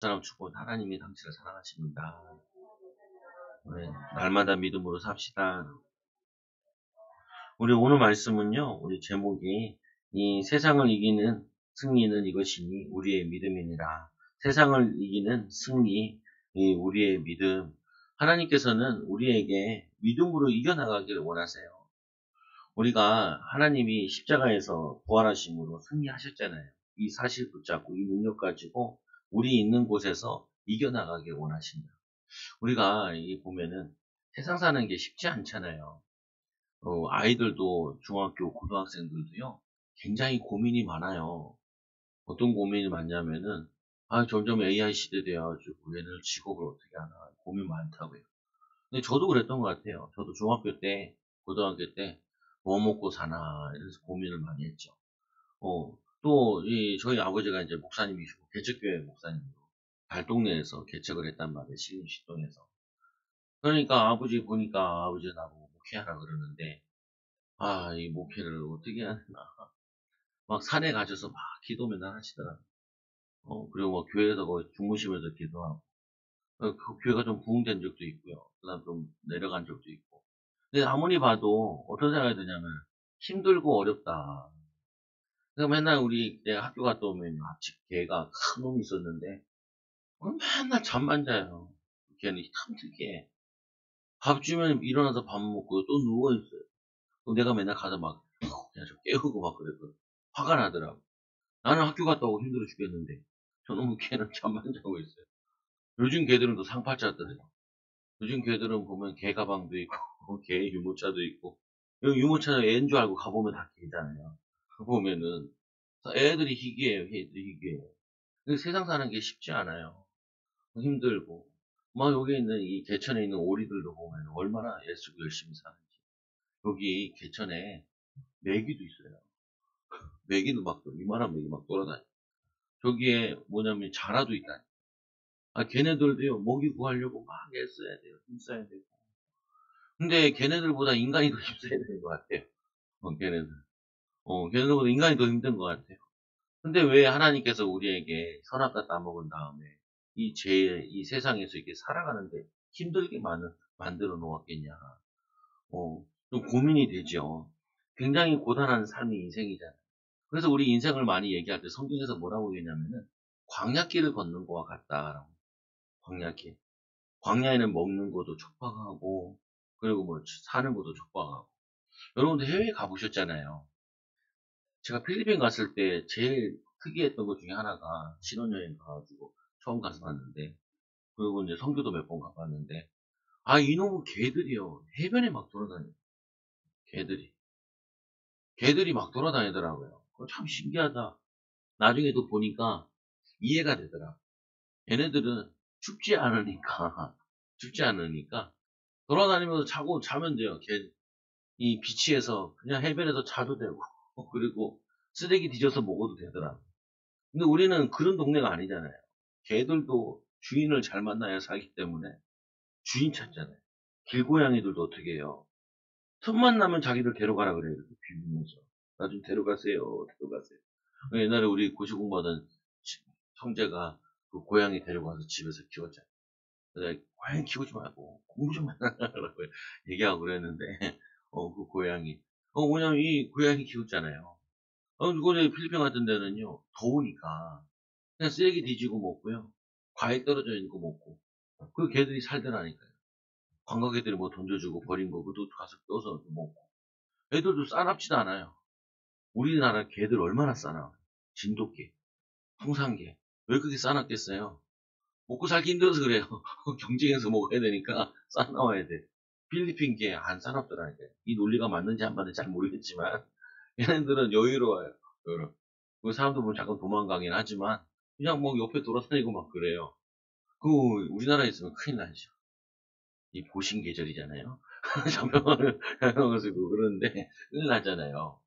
사람 축복 하나님이 당신을 사랑하십니다. 네, 날마다 믿음으로 삽시다. 우리 오늘 말씀은요, 우리 제목이 이 세상을 이기는 승리는 이것이니 우리의 믿음이니라. 세상을 이기는 승리, 이 우리의 믿음. 하나님께서는 우리에게 믿음으로 이겨나가기를 원하세요. 우리가 하나님이 십자가에서 부활하심으로 승리하셨잖아요. 이 사실 붙잡고 이 능력 가지고 우리 있는 곳에서 이겨나가길 원하신다. 우리가 이 보면은 세상 사는 게 쉽지 않잖아요. 아이들도 중학교, 고등학생들도요, 굉장히 고민이 많아요. 어떤 고민이 많냐면은, 점점 AI 시대 돼가지고 얘네들 직업을 어떻게 하나 고민 많다고요. 근데 저도 그랬던 것 같아요. 저도 중학교 때, 고등학교 때, 뭐 먹고 사나, 이래서 고민을 많이 했죠. 또, 저희 아버지가 이제 목사님이시고, 개척교회 목사님으로, 달동네에서 개척을 했단 말이에요. 신림시동에서. 그러니까 아버지 보니까 아버지 나보고 목회하라 그러는데, 이 목회를 어떻게 하나. 막 산에 가셔서 막 기도 맨날 하시더라고요. 그리고 뭐 교회에서 거의 주무시면서 기도하고, 그 교회가 좀 부흥된 적도 있고요. 그 다음 좀 내려간 적도 있고. 근데 아무리 봐도 어떤 생각이 드냐면, 힘들고 어렵다. 그러니까 맨날 우리 내가 학교 갔다 오면 앞집 개가 큰 놈이 있었는데, 맨날 잠만 자요. 걔는 참 특이해. 밥 주면 일어나서 밥 먹고 또 누워있어요. 그럼 내가 맨날 가서 막, 그냥 좀 깨우고 막 그랬거든. 화가 나더라고. 나는 학교 갔다 오고 힘들어 죽겠는데, 저놈의 개는 잠만 자고 있어요. 요즘 개들은 또 상팔자더래요. 요즘 개들은 보면 개 가방도 있고, 개 유모차도 있고, 여기 유모차는 애인 줄 알고 가보면 다 개잖아요. 보면은, 애들이 희귀해요, 애들이 희귀해요. 근데 세상 사는 게 쉽지 않아요. 힘들고. 막 여기 있는 이 개천에 있는 오리들도 보면 얼마나 애쓰고 열심히 사는지. 여기 개천에 메기도 있어요. 메기도 막, 이만한 메기 막 돌아다녀. 저기에 뭐냐면 자라도 있다. 걔네들도요, 먹이 구하려고 막 애써야 돼요. 힘써야 되고. 근데 걔네들보다 인간이 더 힘써야 되는 것 같아요. 걔네들. 걔네들보다 인간이 더 힘든 것 같아요. 근데 왜 하나님께서 우리에게 선악과 따먹은 다음에 이 세상에서 이렇게 살아가는데 힘들게 만들어 놓았겠냐. 좀 고민이 되죠. 굉장히 고단한 삶이 인생이잖아요. 그래서 우리 인생을 많이 얘기할 때 성경에서 뭐라고 얘기하냐면은 광야길을 걷는 것과 같다라고. 광야길. 광야에는 먹는 것도 촉박하고, 그리고 뭐 사는 것도 촉박하고. 여러분들 해외에 가보셨잖아요. 제가 필리핀 갔을 때 제일 특이했던 것 중에 하나가 신혼여행 가가지고 처음 가서 봤는데, 그리고 이제 성교도 몇 번 가봤는데, 이놈의 개들이요. 해변에 막 돌아다녀요. 개들이. 개들이 막 돌아다니더라고요. 그거 참 신기하다. 나중에 또 보니까 이해가 되더라. 얘네들은 춥지 않으니까, 춥지 않으니까, 돌아다니면서 자면 돼요. 이 비치에서 그냥 해변에서 자도 되고 그리고 쓰레기 뒤져서 먹어도 되더라. 근데 우리는 그런 동네가 아니잖아요. 개들도 주인을 잘 만나야 살기 때문에 주인 찾잖아요. 길고양이들도 어떻게 해요? 틈만 나면 자기들 데려가라 그래요. 이렇게 비비면서. 나 좀 데려가세요. 데려가세요. 옛날에 우리 고시공부하던 형제가 그 고양이 데려가서 집에서 키웠잖아요. 그래서 고양이 키우지 말고 공부 좀 해라고 얘기하고 그랬는데 그 고양이 뭐냐면 이 고양이 키웠잖아요. 이거는 필리핀 같은 데는요 더우니까 그냥 쓰레기 뒤지고 먹고요 과일 떨어져 있는 거 먹고 그 개들이 살더라니까요. 관광객들이 뭐 던져주고 버린 거 그것도 가서 떠서 먹고 애들도 싸납지도 않아요. 우리나라 개들 얼마나 싸나. 진돗개, 풍산개 왜 그렇게 싸납겠어요? 먹고 살기 힘들어서 그래요. 경쟁해서 먹어야 되니까 싸나와야 돼. 필리핀 게 안 싸납더라니까. 이 논리가 맞는지 안 맞는지 잘 모르겠지만 얘네들은 여유로워요. 여유로워. 그 사람들 보면 잠깐 도망가긴 하지만 그냥 뭐 옆에 돌아다니고 막 그래요. 그 우리나라에 있으면 큰일 나죠. 이 보신 계절이잖아요. 잡혀가지고 그러는데 큰일 나잖아요.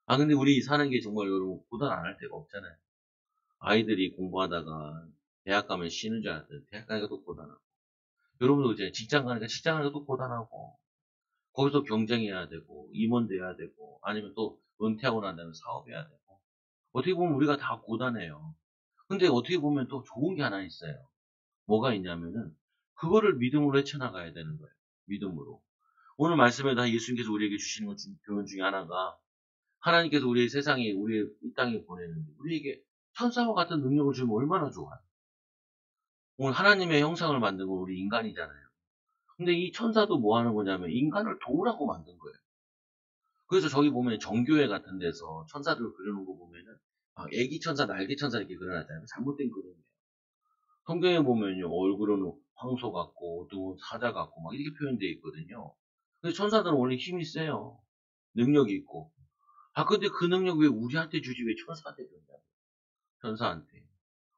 근데 우리 사는 게 정말 여러분 고단 안 할 데가 없잖아요. 아이들이 공부하다가 대학 가면 쉬는 줄 알았더니 대학 가니까 또 고단하고 여러분도 이제 직장 가니까 직장 가니까 또 고단하고 거기서 경쟁해야 되고 임원 돼야 되고 아니면 또 은퇴하고 난 다음에 사업해야 되고 어떻게 보면 우리가 다 고단해요. 근데 어떻게 보면 또 좋은 게 하나 있어요. 뭐가 있냐면은 그거를 믿음으로 헤쳐나가야 되는 거예요. 믿음으로. 오늘 말씀에다 예수님께서 우리에게 주시는 교훈 중에 하나가 하나님께서 우리 세상에 우리 이 땅에 보내는데 우리에게 천사와 같은 능력을 주면 얼마나 좋아요. 오늘 하나님의 형상을 만든 건 우리 인간이잖아요. 근데 이 천사도 뭐 하는 거냐면 인간을 도우라고 만든 거예요. 그래서 저기 보면 정교회 같은 데서 천사들 그려놓은 거 보면은 애기 천사, 날개 천사 이렇게 그려놨잖아요. 잘못된 그림이에요. 성경에 보면요 얼굴은 황소 같고 눈은 사자 같고 막 이렇게 표현되어 있거든요. 근데 천사들은 원래 힘이 세요. 능력이 있고. 근데 그 능력 왜 우리한테 주지 왜 천사한테 줬냐고. 천사한테.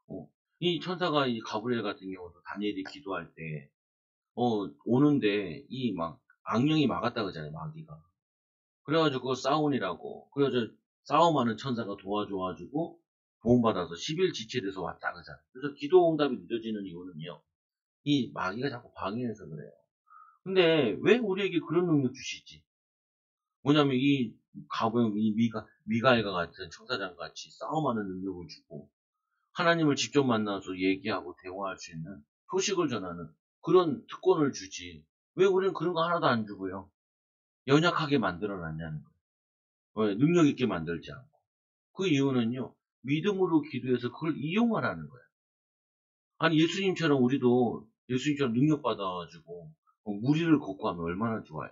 어. 이 천사가 이 가브리엘 같은 경우도 다니엘이 기도할 때 오는데 이 막 악령이 막았다 그러잖아요. 마귀가. 그래가지고 그거 싸운이라고. 그래가지고 싸움하는 천사가 도와줘가지고 도움받아서 10일 지체돼서 왔다 그러잖아요. 그래서 기도 응답이 늦어지는 이유는요. 이 마귀가 자꾸 방해해서 그래요. 근데 왜 우리에게 그런 능력 주시지? 뭐냐면 이 가보면 이 미가엘과 같은 천사장 같이 싸움하는 능력을 주고 하나님을 직접 만나서 얘기하고 대화할 수 있는 소식을 전하는 그런 특권을 주지. 왜 우리는 그런 거 하나도 안 주고요? 연약하게 만들어놨냐는 거예요. 왜? 능력 있게 만들지 않고. 그 이유는요. 믿음으로 기도해서 그걸 이용하라는 거예요. 아니 예수님처럼 우리도 예수님처럼 능력 받아가지고 무리를 걷고 하면 얼마나 좋아요.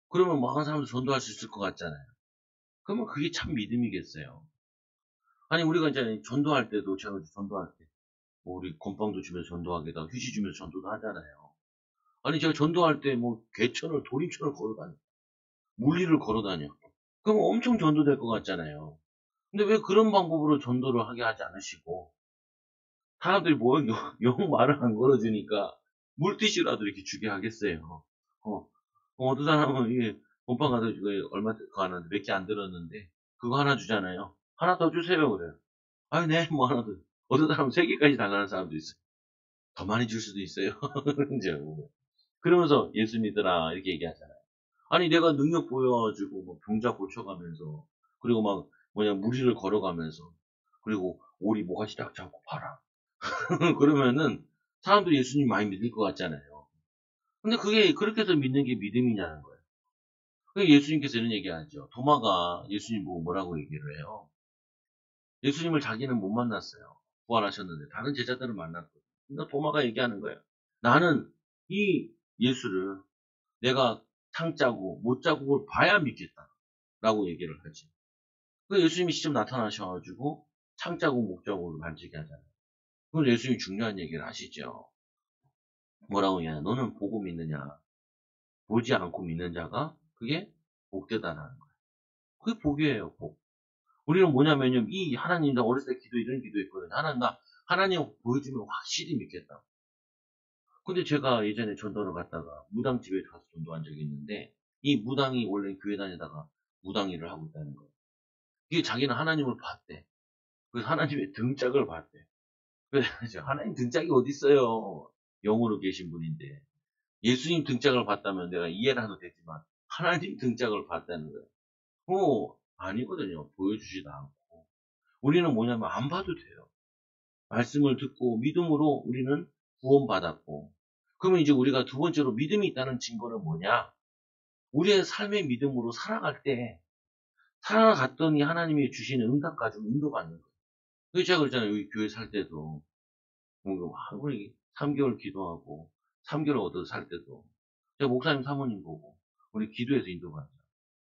그러면 많은 사람들 전도할 수 있을 것 같잖아요. 그러면 그게 참 믿음이겠어요. 아니 우리가 이제 전도할 때도 제가 전도할 때 뭐 우리 건빵도 주면서 전도하기도 하고 휴지 주면서 전도도 하잖아요. 아니 제가 전도할 때 뭐 개천을 도림천을 걸어다녀 물리를 걸어다녀 그럼 엄청 전도될 것 같잖아요. 근데 왜 그런 방법으로 전도를 하게 하지 않으시고 사람들이 뭐 영 말을 안 걸어주니까 물티슈라도 이렇게 주게 하겠어요. 어떤 사람은 이게 건빵 가서 이거 얼마 가는데 몇 개 안 들었는데 그거 하나 주잖아요. 하나 더 주세요 그래요. 아니 네 뭐 하나 더. 어떤 사람은 세 개까지 달라는 사람도 있어요. 더 많이 줄 수도 있어요. 이제 그러면서 예수 믿으라 이렇게 얘기하잖아요. 아니 내가 능력 보여가지고 뭐 병자 고쳐가면서 그리고 막 뭐냐 무리를 걸어가면서 그리고 오리 모가지 딱 잡고 팔아. 그러면은 사람들이 예수님 많이 믿을 것 같잖아요. 근데 그게 그렇게 해서 믿는 게 믿음이냐는 거예요. 그래서 예수님께서 이런 얘기하죠. 도마가 예수님 보고 뭐라고 얘기를 해요. 예수님을 자기는 못 만났어요. 부활하셨는데 다른 제자들을 만났거든요. 그러니까 도마가 얘기하는 거예요. 나는 이 예수를 내가 창자국, 못자국을 봐야 믿겠다. 라고 얘기를 하지. 그 예수님이 직접 나타나셔가지고 창자국, 목자국을 만지게 하잖아요. 그럼 예수님이 중요한 얘기를 하시죠. 뭐라고 해야 너는 보고 믿느냐. 보지 않고 믿는 자가 그게 복되다라는 거예요. 그게 복이에요, 복. 우리는 뭐냐면요. 이 하나님, 나 어렸을 때 기도 이런 기도했거든요. 하나님, 나 하나님 보여주면 확실히 믿겠다. 근데 제가 예전에 전도를 갔다가 무당집에 가서 전도한 적이 있는데 이 무당이 원래 교회 다니다가 무당 일을 하고 있다는 거예요. 이게 자기는 하나님을 봤대. 그래서 하나님의 등짝을 봤대. 그래서 하나님 등짝이 어디 있어요? 영으로 계신 분인데 예수님 등짝을 봤다면 내가 이해를 해도 되지만 하나님 등짝을 봤다는 거예요. 아니거든요. 보여주지도 않고. 우리는 뭐냐면 안 봐도 돼요. 말씀을 듣고 믿음으로 우리는 구원받았고. 그러면 이제 우리가 두 번째로 믿음이 있다는 증거는 뭐냐? 우리의 삶의 믿음으로 살아갈 때 살아갔더니 하나님이 주시는 응답 가지고 인도받는 거예요. 그래서 제가 그랬잖아요. 여기 교회 살 때도 우리 3개월 기도하고 3개월 얻어서 살 때도 제가 목사님 사모님 보고 우리 기도해서 인도받죠.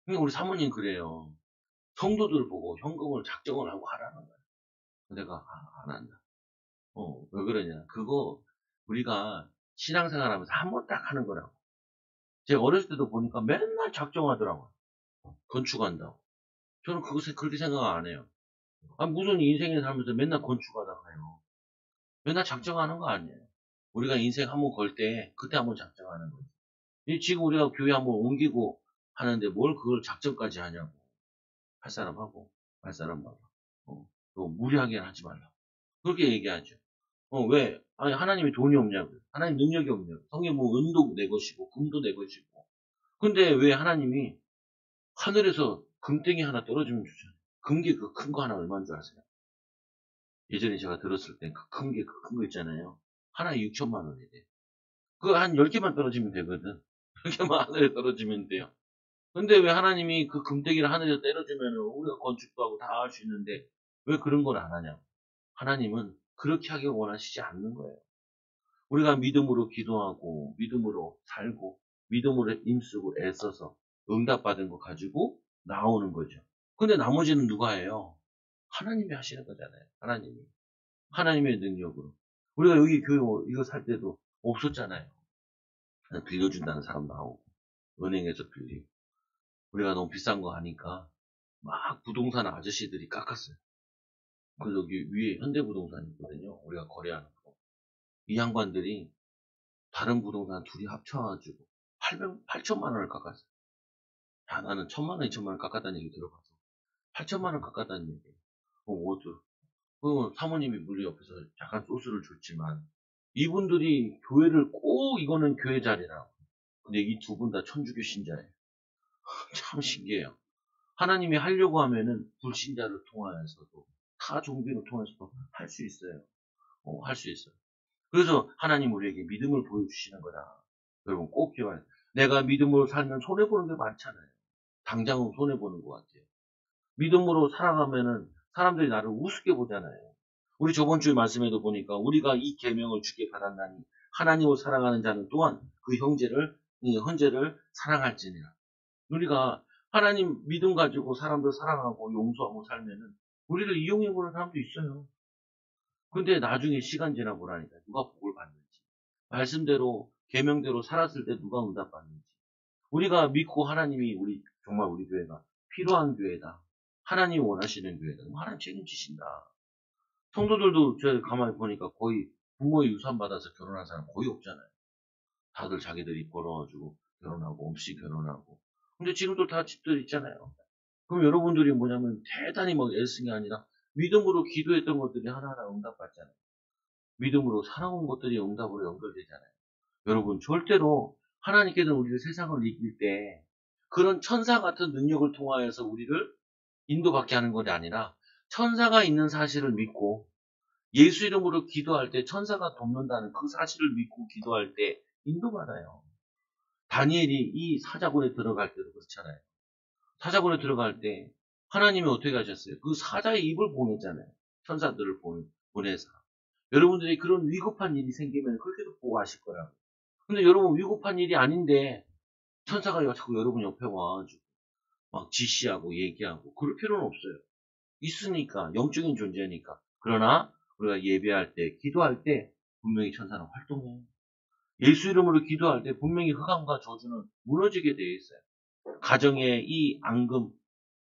그러니까 우리 사모님 그래요. 성도들 보고 현금을 작정을 하고 하라는 거예요. 내가 안 한다. 왜 그러냐. 그거 우리가 신앙생활 하면서 한 번 딱 하는 거라고. 제가 어렸을 때도 보니까 맨날 작정하더라고요. 건축한다고. 저는 그거 그렇게 생각 안 해요. 무슨 인생에 살면서 맨날 건축하다 가요. 맨날 작정하는 거 아니에요. 우리가 인생 한 번 걸 때 그때 한 번 작정하는 거지. 지금 우리가 교회 한 번 옮기고 하는데 뭘 그걸 작정까지 하냐고. 할 사람 하고 말 사람 말고. 또 무리하게 하지 말라. 그렇게 얘기하죠. 왜? 아니, 하나님이 돈이 없냐고요. 하나님 능력이 없냐고요. 성경 뭐 은도 내 것이고 금도 내 것이고. 근데 왜 하나님이 하늘에서 금땡이 하나 떨어지면 주잖아요. 금괴 그 큰 거 하나 얼마인 줄 아세요? 예전에 제가 들었을 때 그 큰 거 있잖아요. 하나에 6천만 원이 돼. 그거 한 10개만 떨어지면 되거든. 10개만 하늘에 떨어지면 돼요. 근데 왜 하나님이 그 금덩이를 하늘에 때려주면 우리가 건축도 하고 다 할 수 있는데 왜 그런 걸 안 하냐? 하나님은 그렇게 하길 원하시지 않는 거예요. 우리가 믿음으로 기도하고 믿음으로 살고 믿음으로 힘쓰고 애써서 응답받은 거 가지고 나오는 거죠. 근데 나머지는 누가 해요? 하나님이 하시는 거잖아요. 하나님이. 하나님의 능력으로. 우리가 여기 교회 이거 살 때도 없었잖아요. 빌려준다는 사람 나오고 은행에서 빌리고 우리가 너무 비싼 거 하니까 막 부동산 아저씨들이 깎았어요. 그 여기 위에 현대부동산이 있거든요. 우리가 거래하는 거. 이 양반들이 다른 부동산 둘이 합쳐가지고 8천만 원을 깎았어요. 야, 나는 1,000만 원, 2천만 원 깎았다는 얘기 들어봐서 8천만 원 깎았다는 얘기예요. 사모님이 물리 옆에서 약간 소스를 줬지만 이분들이 교회를 꼭 이거는 교회 자리라고. 근데 이 두 분 다 천주교 신자예요. 참 신기해요. 하나님이 하려고 하면은 불신자를 통하여서도 타 종교를 통해서도 할 수 있어요. 할 수 있어요. 그래서 하나님 우리에게 믿음을 보여주시는 거다. 여러분 꼭 기억해야 돼요. 내가 믿음으로 살면 손해보는 게 많잖아요. 당장은 손해보는 것 같아요. 믿음으로 살아가면은 사람들이 나를 우습게 보잖아요. 우리 저번 주에 말씀에도 보니까 우리가 이 계명을 주께 받았나니 하나님을 사랑하는 자는 또한 그 이 형제를 사랑할지니라. 우리가 하나님 믿음 가지고 사람들 사랑하고 용서하고 살면은 우리를 이용해 보는 사람도 있어요. 근데 나중에 시간 지나고 나니까 누가 복을 받는지, 말씀대로 계명대로 살았을 때 누가 응답받는지, 우리가 믿고 하나님이 정말 우리 교회가 필요한 교회다. 하나님이 원하시는 교회다. 하나님 책임지신다. 성도들도 제가 가만히 보니까 거의 부모의 유산 받아서 결혼한 사람 거의 없잖아요. 다들 자기들이 벌어가지고 결혼하고 없이 결혼하고. 근데 지금도 다 집들 있잖아요. 그럼 여러분들이 뭐냐면 대단히 막 애쓴 게 아니라 믿음으로 기도했던 것들이 하나하나 응답받잖아요. 믿음으로 살아온 것들이 응답으로 연결되잖아요. 여러분 절대로 하나님께서는 우리를 세상을 이길 때 그런 천사 같은 능력을 통하여서 우리를 인도받게 하는 것이 아니라 천사가 있는 사실을 믿고 예수 이름으로 기도할 때 천사가 돕는다는 그 사실을 믿고 기도할 때 인도받아요. 다니엘이 이 사자굴에 들어갈 때도 그렇잖아요. 사자굴에 들어갈 때 하나님이 어떻게 하셨어요? 그 사자의 입을 보냈잖아요. 천사들을 보내서. 여러분들이 그런 위급한 일이 생기면 그렇게도 보호하실 거라고. 근데 여러분 위급한 일이 아닌데 천사가 자꾸 여러분 옆에 와가지고 막 지시하고 얘기하고 그럴 필요는 없어요. 있으니까 영적인 존재니까. 그러나 우리가 예배할 때 기도할 때 분명히 천사는 활동해요. 예수 이름으로 기도할 때 분명히 흑암과 저주는 무너지게 되어 있어요. 가정의 이 앙금,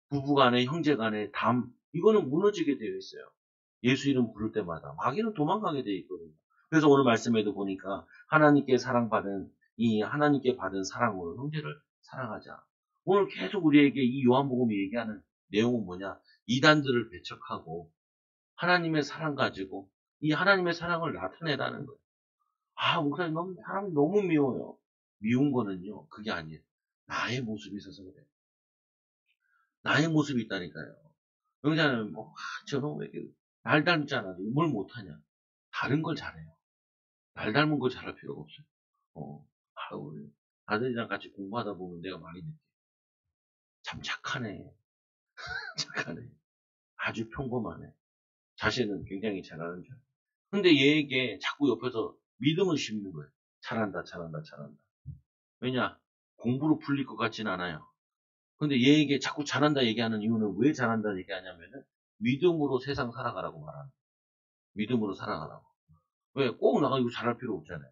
부부간의 형제간의 담 이거는 무너지게 되어 있어요. 예수 이름 부를 때마다 마귀는 도망가게 되어 있거든요. 그래서 오늘 말씀에도 보니까 하나님께 받은 사랑으로 형제를 사랑하자. 오늘 계속 우리에게 이 요한복음이 얘기하는 내용은 뭐냐? 이단들을 배척하고 하나님의 사랑 가지고 이 하나님의 사랑을 나타내라는 거예요. 목사님 사람이 너무 미워요. 미운 거는요, 그게 아니에요. 나의 모습이 있어서 그래요. 나의 모습이 있다니까요. 영자는 저놈 왜 이렇게 날 닮잖아. 뭘 못하냐. 다른 걸 잘해요. 날 닮은 걸 잘할 필요가 없어요. 우리 아들이랑 같이 공부하다 보면 내가 많이 느껴. 참 착하네. 착하네. 아주 평범하네. 자신은 굉장히 잘하는 줄. 근데 얘에게 자꾸 옆에서 믿음을 심는 거예요. 잘한다, 잘한다, 잘한다. 왜냐? 공부로 풀릴 것 같진 않아요. 근데 얘에게 자꾸 잘한다 얘기하는 이유는 왜 잘한다 얘기하냐면은 믿음으로 세상 살아가라고 말하는 거예요. 믿음으로 살아가라고. 왜? 꼭 나가 이거 잘할 필요 없잖아요.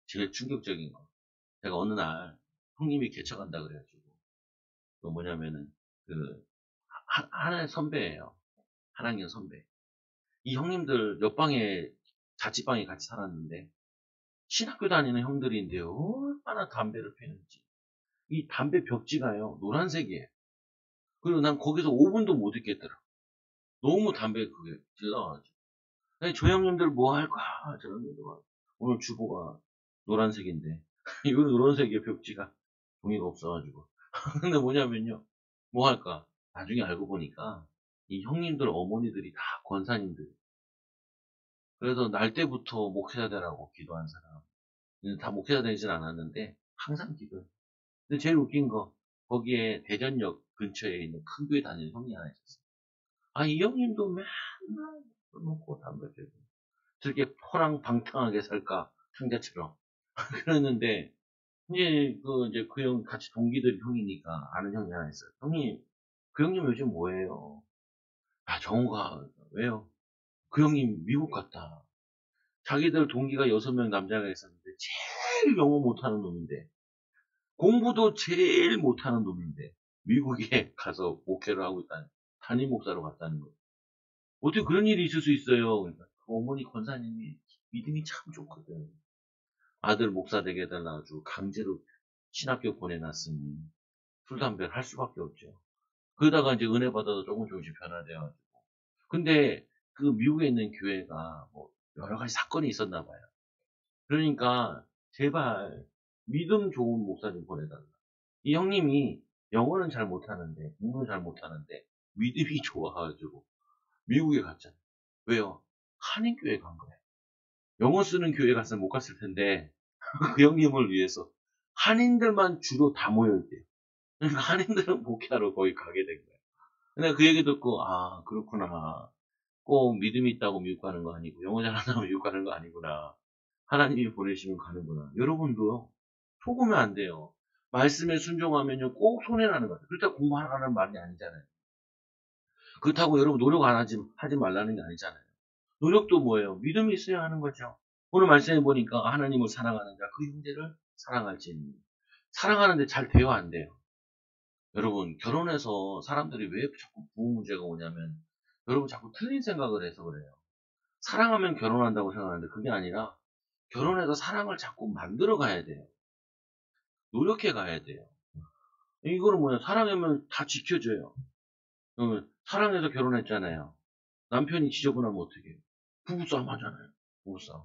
제일 충격적인 거. 제가 어느 날 형님이 개척한다 그래가지고 그 뭐냐면은 그 하나의 선배예요. 한 학년 선배. 이 형님들 옆방에 자취방에 같이 살았는데 신학교 다니는 형들인데요. 얼마나 담배를 피는지. 이 담배 벽지가요. 노란색이에요. 그리고 난 거기서 5분도 못 있겠더라. 너무 담배 그게 질러가지고. 저 형님들 뭐 할까? 저 형님들 오늘 주보가 노란색인데 이거 노란색이에요 벽지가. 종이가 없어가지고. 근데 뭐냐면요. 뭐 할까? 나중에 알고 보니까 이 형님들 어머니들이 다 권사님들. 그래서 날 때부터 목회자 되라고 기도한 사람. 다 목회자 되진 않았는데 항상 기도해. 근데 제일 웃긴 거 거기에 대전역 근처에 있는 큰 교회 다니는 형이 하나 있었어. 이 형님도 맨날 술 먹고 담배 피우고 저렇게 포랑방탕하게 살까 형제처럼 그랬는데 이제 그 형 같이 동기들이 형이니까 아는 형이 하나 있어요. 형님 그 형님 요즘 뭐예요? 정우가 왜요? 그 형님 미국 갔다. 자기들 동기가 6명 남자가 있었는데 제일 영어 못하는 놈인데 공부도 제일 못하는 놈인데 미국에 가서 목회를 하고 있다는 담임 목사로 갔다는 거예요. 어떻게 그런 일이 있을 수 있어요? 그러니까 그 어머니 권사님이 믿음이 참 좋거든. 아들 목사 되게 해달라고 강제로 신학교 보내놨으니 술 담배를 할 수밖에 없죠. 그러다가 이제 은혜 받아서 조금씩 변화돼가지고. 근데 그 미국에 있는 교회가 뭐 여러 가지 사건이 있었나 봐요. 그러니까 제발 믿음 좋은 목사님 보내달라. 이 형님이 영어는 잘 못하는데 공부는 잘 못하는데 믿음이 좋아가지고 미국에 갔잖아요. 왜요? 한인교회 간 거예요. 영어 쓰는 교회 갔으면 못 갔을 텐데 그 형님을 위해서 한인들만 주로 다 모여있대요. 그러니까 한인들은 목회하러 거기 가게 된 거예요. 근데 그 얘기 듣고 그렇구나. 꼭 믿음이 있다고 미국 가는 거 아니고 영어 잘한다고 미국 가는 거 아니구나. 하나님이 보내시면 가는구나. 여러분도 속으면 안 돼요. 말씀에 순종하면요 꼭 손해나는 거예요. 그렇다고 공부하라는 말이 아니잖아요. 그렇다고 여러분 노력 안 하지 말라는 게 아니잖아요. 노력도 뭐예요? 믿음이 있어야 하는 거죠. 오늘 말씀해 보니까 하나님을 사랑하는 자, 그 형제를 사랑할지니. 사랑하는데 잘 돼요, 안 돼요? 여러분, 결혼해서 사람들이 왜 자꾸 부부 문제가 오냐면, 여러분 자꾸 틀린 생각을 해서 그래요. 사랑하면 결혼한다고 생각하는데 그게 아니라, 결혼해서 사랑을 자꾸 만들어 가야 돼요. 노력해 가야 돼요. 이거는 뭐냐, 사랑하면 다 지켜줘요. 사랑해서 결혼했잖아요. 남편이 지저분하면 어떻게 해요? 부부싸움 하잖아요. 부부싸움.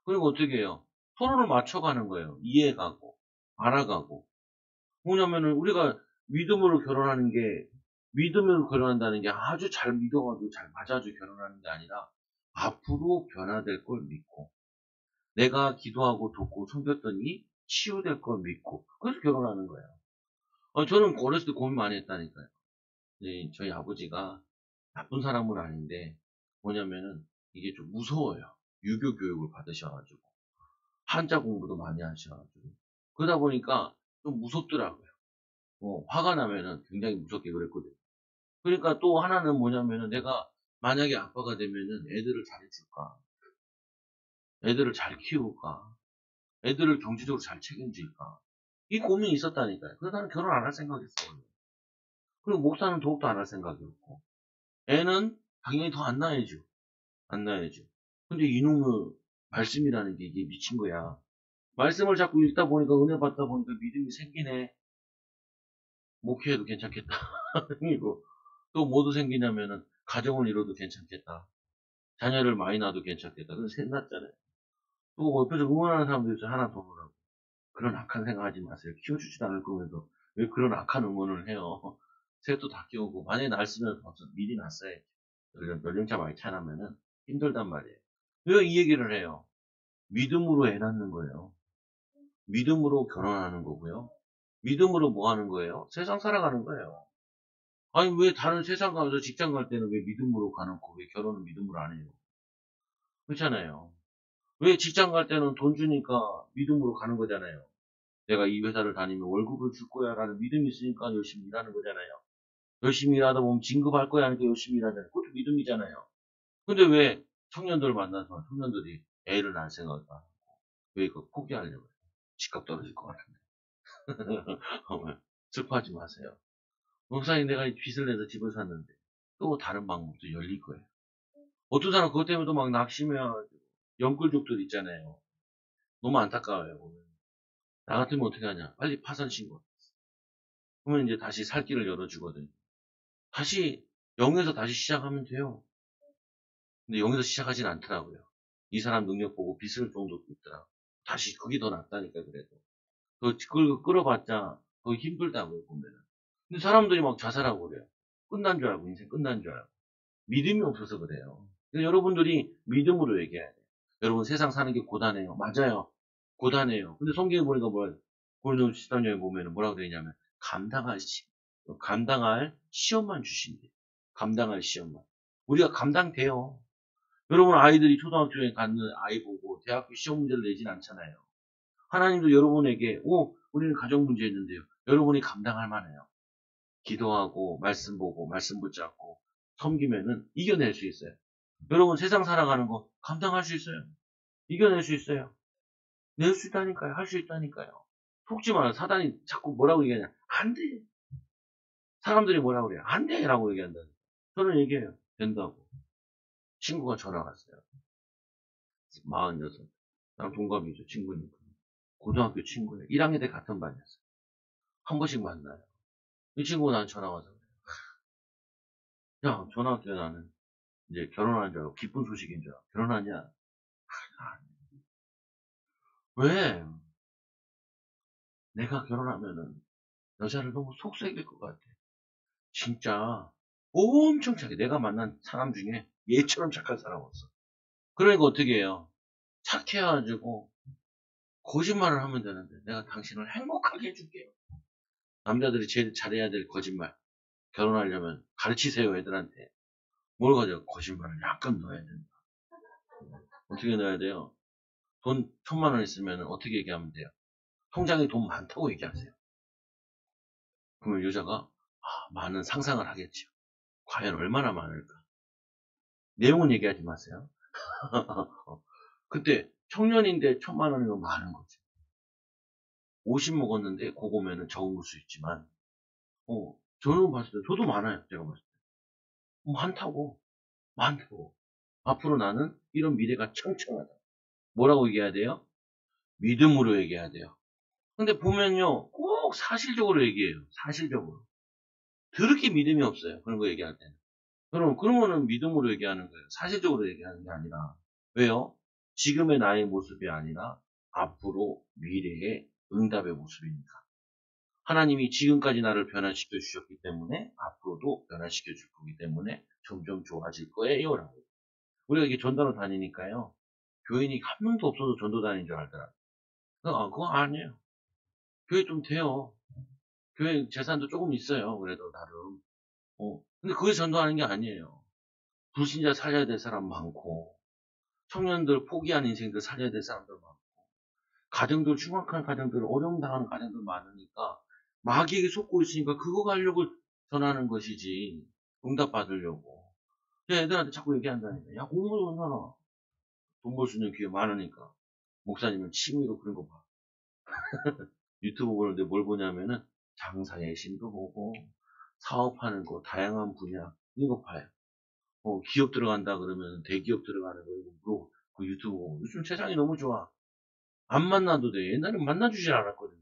그리고 어떻게 해요? 서로를 맞춰가는 거예요. 이해가고, 알아가고. 뭐냐면은 우리가 믿음으로 결혼하는 게, 믿음으로 결혼한다는 게 아주 잘 믿어가지고 잘 맞아가지고 결혼하는 게 아니라 앞으로 변화될 걸 믿고, 내가 기도하고 돕고 섬겼더니 치유될 걸 믿고, 그래서 결혼하는 거예요. 저는 어렸을 때 고민 많이 했다니까요. 저희 아버지가 나쁜 사람은 아닌데, 뭐냐면은 이게 좀 무서워요. 유교 교육을 받으셔가지고. 한자 공부도 많이 하셔가지고. 그러다 보니까 좀 무섭더라고요. 화가 나면은 굉장히 무섭게 그랬거든요. 그러니까 또 하나는 뭐냐면은 내가 만약에 아빠가 되면은 애들을 잘해줄까? 애들을 잘 키울까? 애들을 경제적으로 잘 책임질까? 이 고민이 있었다니까요. 그래서 나는 결혼 안 할 생각이었어요. 그리고 목사는 더욱더 안 할 생각이었고. 애는 당연히 더 안 낳아야죠. 안 낳아야죠. 근데 이놈의 말씀이라는 게 이게 미친 거야. 말씀을 자꾸 읽다 보니까 은혜 받다 보니까 믿음이 생기네. 목회해도 괜찮겠다. 그리고 또 뭐도 생기냐면은 가정을 이뤄도 괜찮겠다. 자녀를 많이 낳아도 괜찮겠다. 그래서 셋 낳았잖아요. 또 옆에서 응원하는 사람도 있어요. 하나 더 놓으라고. 그런 악한 생각하지 마세요. 키워주지도 않을 거면서 왜 그런 악한 응원을 해요. 셋도 다 키우고 만약에 낳았으면 벌써 미리 낳았어야지. 연령차 많이 차나면은 힘들단 말이에요. 왜 이 얘기를 해요? 믿음으로 애 낳는 거예요. 믿음으로 결혼하는 거고요. 믿음으로 뭐 하는 거예요? 세상 살아가는 거예요. 아니, 왜 다른 세상 가서 직장 갈 때는 왜 믿음으로 가는 거, 왜 결혼은 믿음으로 안 해요? 그렇잖아요. 왜 직장 갈 때는 돈 주니까 믿음으로 가는 거잖아요. 내가 이 회사를 다니면 월급을 줄 거야 라는 믿음이 있으니까 열심히 일하는 거잖아요. 열심히 일하다 보면 진급할 거야 하니까 열심히 일하잖아요. 그것도 믿음이잖아요. 근데 왜 청년들 만나서 청년들이 애를 낳을 생각을 안 하고 왜 이거 포기하려고 해요? 집값 떨어질 것 같은데. 슬퍼하지 마세요. 목사님 내가 빚을 내서 집을 샀는데 또 다른 방법도 열릴 거예요. 어떤 사람 그것 때문에 또 막 낙심해가지고 영끌족들 있잖아요. 너무 안타까워요. 보면. 나 같으면 어떻게 하냐. 빨리 파산 신고. 그러면 이제 다시 살 길을 열어주거든요. 다시 0에서 다시 시작하면 돼요. 근데 0에서 시작하진 않더라고요. 이 사람 능력 보고 빚을 정도 있더라고. 다시 그게 더 낫다니까 그래도. 그걸 끌어봤자 더 힘들다고요 보면은. 근데 사람들이 막 자살하고 그래요. 끝난 줄 알고 인생 끝난 줄 알고. 믿음이 없어서 그래요. 그래서 여러분들이 믿음으로 얘기해야 돼요. 여러분 세상 사는 게 고단해요. 맞아요. 고단해요. 근데 성경에 보니까 뭐야? 고린도 13장에 보면 뭐라고 되어 있냐면 감당할 시험만 주신대. 감당할 시험만. 우리가 감당돼요. 여러분 아이들이 초등학교에 가는 아이 보고 대학교 시험 문제를 내진 않잖아요. 하나님도 여러분에게 우리는 가정 문제 있는데요. 여러분이 감당할 만해요. 기도하고 말씀 보고 말씀 붙잡고 섬기면은 이겨낼 수 있어요. 여러분 세상 살아가는 거 감당할 수 있어요. 이겨낼 수 있어요. 낼 수 있다니까요. 할 수 있다니까요. 속지 마요. 사단이 자꾸 뭐라고 얘기하냐. 안 돼. 사람들이 뭐라고 그래요. 안 돼. 라고 얘기한다. 저는 얘기해요. 된다고. 친구가 전화 왔어요. 46. 나랑 동갑이죠. 친구니까. 고등학교 친구예요. 1학년 때 같은 반이었어요. 한 번씩 만나요. 이 친구가 나한테 전화 와서 그래요. 야, 전화할게 나는. 이제 결혼한 줄 알고 기쁜 소식인 줄 알고. 결혼하냐? 아, 왜? 내가 결혼하면은 여자를 너무 속삭일 것 같아. 진짜 엄청 착해. 내가 만난 사람 중에 얘처럼 착한 사람 없어. 그러니까 어떻게 해요? 착해가지고 거짓말을 하면 되는데 내가 당신을 행복하게 해줄게요. 남자들이 제일 잘해야 될 거짓말. 결혼하려면 가르치세요 애들한테. 뭘 가져? 거짓말을 약간 넣어야 된다. 어떻게 넣어야 돼요? 돈 1,000만 원 있으면 어떻게 얘기하면 돼요? 통장에 돈 많다고 얘기하세요. 그러면 여자가 많은 상상을 하겠죠. 과연 얼마나 많을까? 내용은 얘기하지 마세요. 그때 청년인데 1,000만 원이면 많은 거지. 50 먹었는데 그거면은 적은 수 있지만 저는 봤을 때 저도 많아요. 제가 봤을 때 많다고. 앞으로 나는 이런 미래가 청청하다. 뭐라고 얘기해야 돼요? 믿음으로 얘기해야 돼요. 근데 보면요 꼭 사실적으로 얘기해요. 사실적으로. 그렇게 믿음이 없어요. 그런 거 얘기할 때는. 그러면은 믿음으로 얘기하는 거예요. 사실적으로 얘기하는 게 아니라. 왜요? 지금의 나의 모습이 아니라 앞으로 미래의 응답의 모습이니까. 하나님이 지금까지 나를 변화시켜 주셨기 때문에 앞으로도 변화시켜 줄 거기 때문에 점점 좋아질 거예요. 라고. 우리가 이게 전도로 다니니까요. 교인이 한 명도 없어도 전도 다니는 줄 알더라고요. 그거 아니에요. 교회 좀 돼요. 교회 재산도 조금 있어요. 그래도 나름. 근데 그게 전도하는 게 아니에요. 불신자 살려야 될 사람 많고, 청년들 포기한 인생들 살려야 될 사람들 많고, 가정들 흉악한 가정들, 어려움 당하는 가정들 많으니까, 마귀에게 속고 있으니까 그거 가려고 전하는 것이지, 응답 받으려고. 애들한테 자꾸 얘기한다니까. 야, 공부도 얼마나 돈 벌 수 있는 기회 많으니까. 목사님은 취미로 그런 거 봐. 유튜브 보는데 뭘 보냐면은, 장사의 신도 보고, 사업하는 거, 다양한 분야, 이거 봐요. 기업 들어간다 그러면 대기업 들어가는 거 이거 물어 그 유튜브 보고 요즘 세상이 너무 좋아. 안 만나도 돼. 옛날엔 만나주질 않았거든요.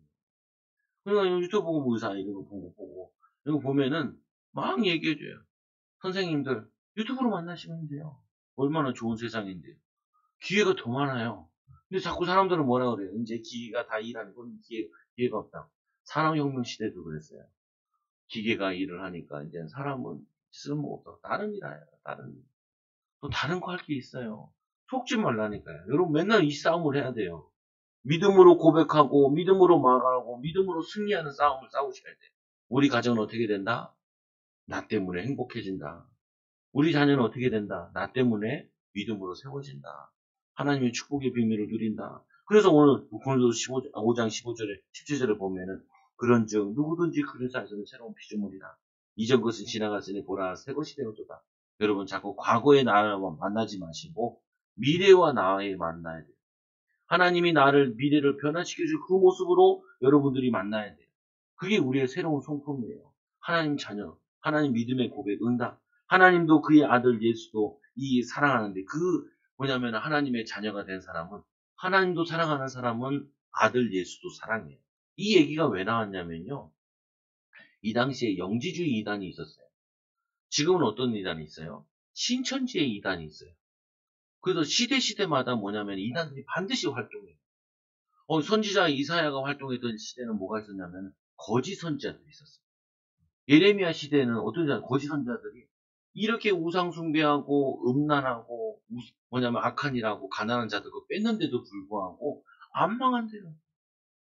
그러니까 유튜브 보고 의사 이런 거 보고 이거 보면은 막 얘기해줘요. 선생님들 유튜브로 만나시면 돼요. 얼마나 좋은 세상인데요. 기회가 더 많아요. 근데 자꾸 사람들은 뭐라 그래요? 이제 기계가 다 일하는 건 기회가 없다. 산업혁명 시대도 그랬어요. 기계가 일을 하니까 이제 사람은 쓸모없다. 다른 일 해요. 다른 일. 또 다른 거 할 게 있어요. 속지 말라니까요. 여러분 맨날 이 싸움을 해야 돼요. 믿음으로 고백하고 믿음으로 막아가고 믿음으로 승리하는 싸움을 싸우셔야 돼요. 우리 가정은 어떻게 된다? 나 때문에 행복해진다. 우리 자녀는 어떻게 된다? 나 때문에 믿음으로 세워진다. 하나님의 축복의 비밀을 누린다. 그래서 오늘 고린도서 5장 15절에 17절에 보면은 그런즉 누구든지 그리스도 안에서는 새로운 피조물이라. 이전 것은 지나갔으니 보라 새 것이 되었도다. 여러분 자꾸 과거의 나와 만나지 마시고 미래와 나의 만나야 돼요. 하나님이 나를 미래를 변화시켜줄 그 모습으로 여러분들이 만나야 돼요. 그게 우리의 새로운 성품이에요. 하나님 자녀, 하나님 믿음의 고백, 응답. 하나님도 그의 아들 예수도 이 사랑하는데 뭐냐면 하나님의 자녀가 된 사람은 하나님도 사랑하는 사람은 아들 예수도 사랑해요. 이 얘기가 왜 나왔냐면요. 이 당시에 영지주의 이단이 있었어요. 지금은 어떤 이단이 있어요? 신천지의 이단이 있어요. 그래서 시대마다 뭐냐면 이단들이 반드시 활동해요. 선지자 이사야가 활동했던 시대는 뭐가 있었냐면 거짓 선지자들이 있었어요. 예레미야 시대에는 어떤 거짓 선지자들이 이렇게 우상숭배하고 음란하고 뭐냐면 악한 일하고 가난한 자들 거 뺐는데도 불구하고 안 망한대요.